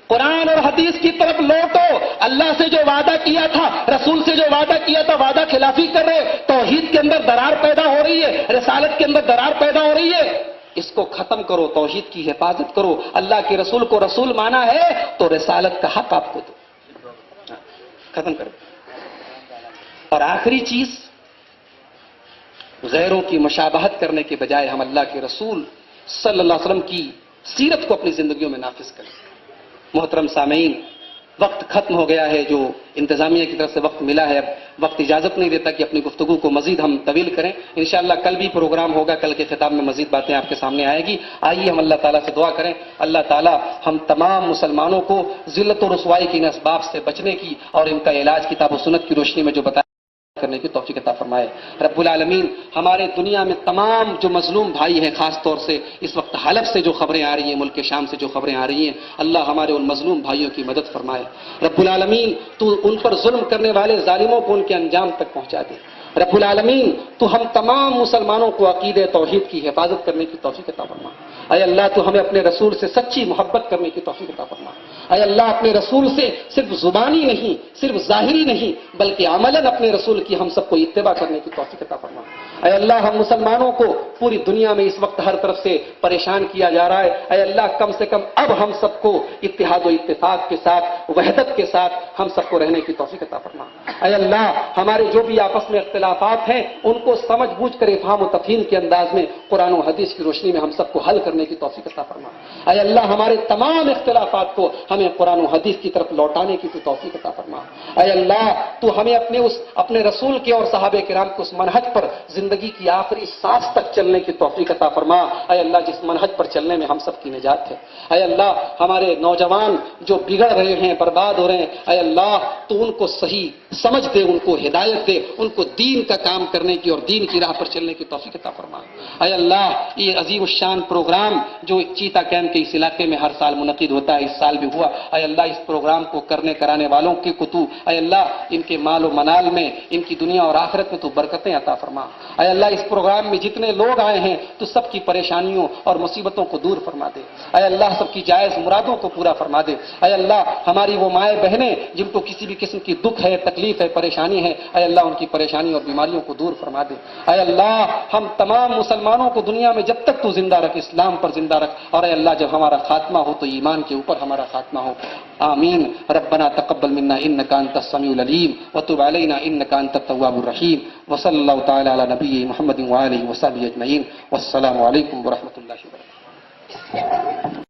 قرآن اور حدیث کی طرف لوٹو۔ اللہ سے جو وعدہ کیا تھا، رسول سے جو وعدہ کیا تھا، وعدہ خلافی کر رہے، توحید کے اندر درار پیدا ہو رہی ہے، رسالت کے اندر درار پیدا ہو رہی ہے، اس کو ختم کرو، توحید کی حفاظت کرو۔ اللہ کے رسول کو رسول مانا ہے تو رسالت کا حق آپ کو دو، ختم کرو۔ اور آخری چیز، غیروں کی مشابہت کرنے کے بجائے ہم اللہ کے رسول صلی اللہ علیہ وسلم کی سیرت کو اپنی زندگیوں میں نافذ کریں۔ محترم سامعین، وقت ختم ہو گیا ہے، جو انتظامیہ کی طرف سے وقت ملا ہے، اب وقت اجازت نہیں دیتا کہ اپنی گفتگو کو مزید ہم طویل کریں۔ انشاءاللہ کل بھی پروگرام ہوگا، کل کے خطاب میں مزید باتیں آپ کے سامنے آئے گی۔ آئیے ہم اللہ تعالیٰ سے دعا کریں، اللہ تعالیٰ ہم تمام مسلمانوں کو ذلت و رسوائی کے ان اسباب سے بچنے کی اور ان کا علاج کتاب و سنت کی روشنی میں جو بتایا کرنے کی توفیق عطا فرمائے۔ رب العالمین ہمارے دنیا میں تمام جو مظلوم بھائی ہیں، خاص طور سے اس وقت حلب سے جو خبریں آ رہی ہیں، ملک شام سے جو خبریں آ رہی ہیں، اللہ ہمارے ان مظلوم بھائیوں کی مدد فرمائے۔ رب العالمین تو ان پر ظلم کرنے والے ظالموں کو ان کے انجام تک پہنچا دے۔ رب العالمین تو ہم تمام مسلمانوں کو عقیدہ توحید کی حفاظت کرنے کی توفیق عطا فرما۔ اے اللہ تو ہمیں اپنے رسول سے سچی محبت کرنے کی توفیق عطا فرما۔ اے اللہ اپنے رسول سے صرف زبانی نہیں، صرف ظاہری نہیں، بلکہ عملاً اپنے رسول کی ہم سب کو اتباع کرنے کی توفیق عطا فرما۔ اے اللہ ہم مسلمانوں کو پوری دنیا میں اس وقت ہر طرف سے پریشان کیا جا رہا ہے، اے اللہ کم سے کم اب ہم سب کو اتحاد و اتفاق کے ساتھ، وحدت کے ساتھ ہم سب کو رہنے کی توفیق عطا فرما۔ اے اللہ ہمارے جو بھی آپس میں اختلافات ہیں ان کو سمجھ بوجھ کر افہام و تفہیم کے انداز میں قرآن و حدیث کی روشنی میں ہم سب کو حل کرنے کی توفیق عطا فرما۔ اے اللہ ہمارے تمام اختلافات کو ہمیں قرآن و حدیث کی طرف لوٹانے کی توفیق عطا فرما۔ اے اللہ تو ہمیں اپنے رسول کے اور صحابہ کرام کے اس منہج پر زندگی کی آخری سانس تک چلنے کی توفیق عطا فرما۔ اے اللہ جس منہج پر چلنے میں ہم سب کی نجات ہے۔ اے اللہ ہمارے نوجوان جو بگڑ رہے ہیں، برباد ہو رہے ہیں، اے اللہ تو ان کو صحیح سمجھ دے، ان کو ہدایت دے، ان کو دین کا کام کرنے کی اور دین کی راہ پر چلنے کی توفیق عطا فرما۔ اے اللہ یہ عظیم الشان پروگرام جو چیتا کیمپ کے اس علاقے میں ہر سال منعقد ہوتا ہے، اس سال بھی ہوا، اے اللہ اس پروگرام کو کرانے والوں کے کو تو اے اللہ ان کے مال و منال میں، ان کی دنیا اور آخرت میں تو برکتیں عطا فرما۔ اے اللہ اس پروگرام میں جتنے لوگ آئے ہیں تو سب کی پریشانیوں اور مصیبتوں کو دور فرما دے۔ اے اللہ سب کی جائز مرادوں کو پورا فرما دے۔ اے اللہ ہماری وہ مائیں بہنیں جن کو کسی بھی قسم کی دکھ ہے، تکلیف ہے، پریشانی ہے، اے اللہ ان کی پریشانی اور بیماریوں کو دور فرما دے۔ اے اللہ ہم تمام مسلمانوں کو دنیا میں جب تک تو زندہ رکھ، اسلام پر زندہ رکھ، اور اے اللہ جب ہمارا خاتمہ ہو تو ایمان کے اوپر ہمارا خاتمہ ہو۔ آمین۔ ربنا تقبل منا انك انت السميع العليم وتب علينا انك انت التواب الرحيم وصلى الله تعالى على نبي محمد وآله وصحبه اجمعين والسلام عليكم ورحمة الله وبركاته۔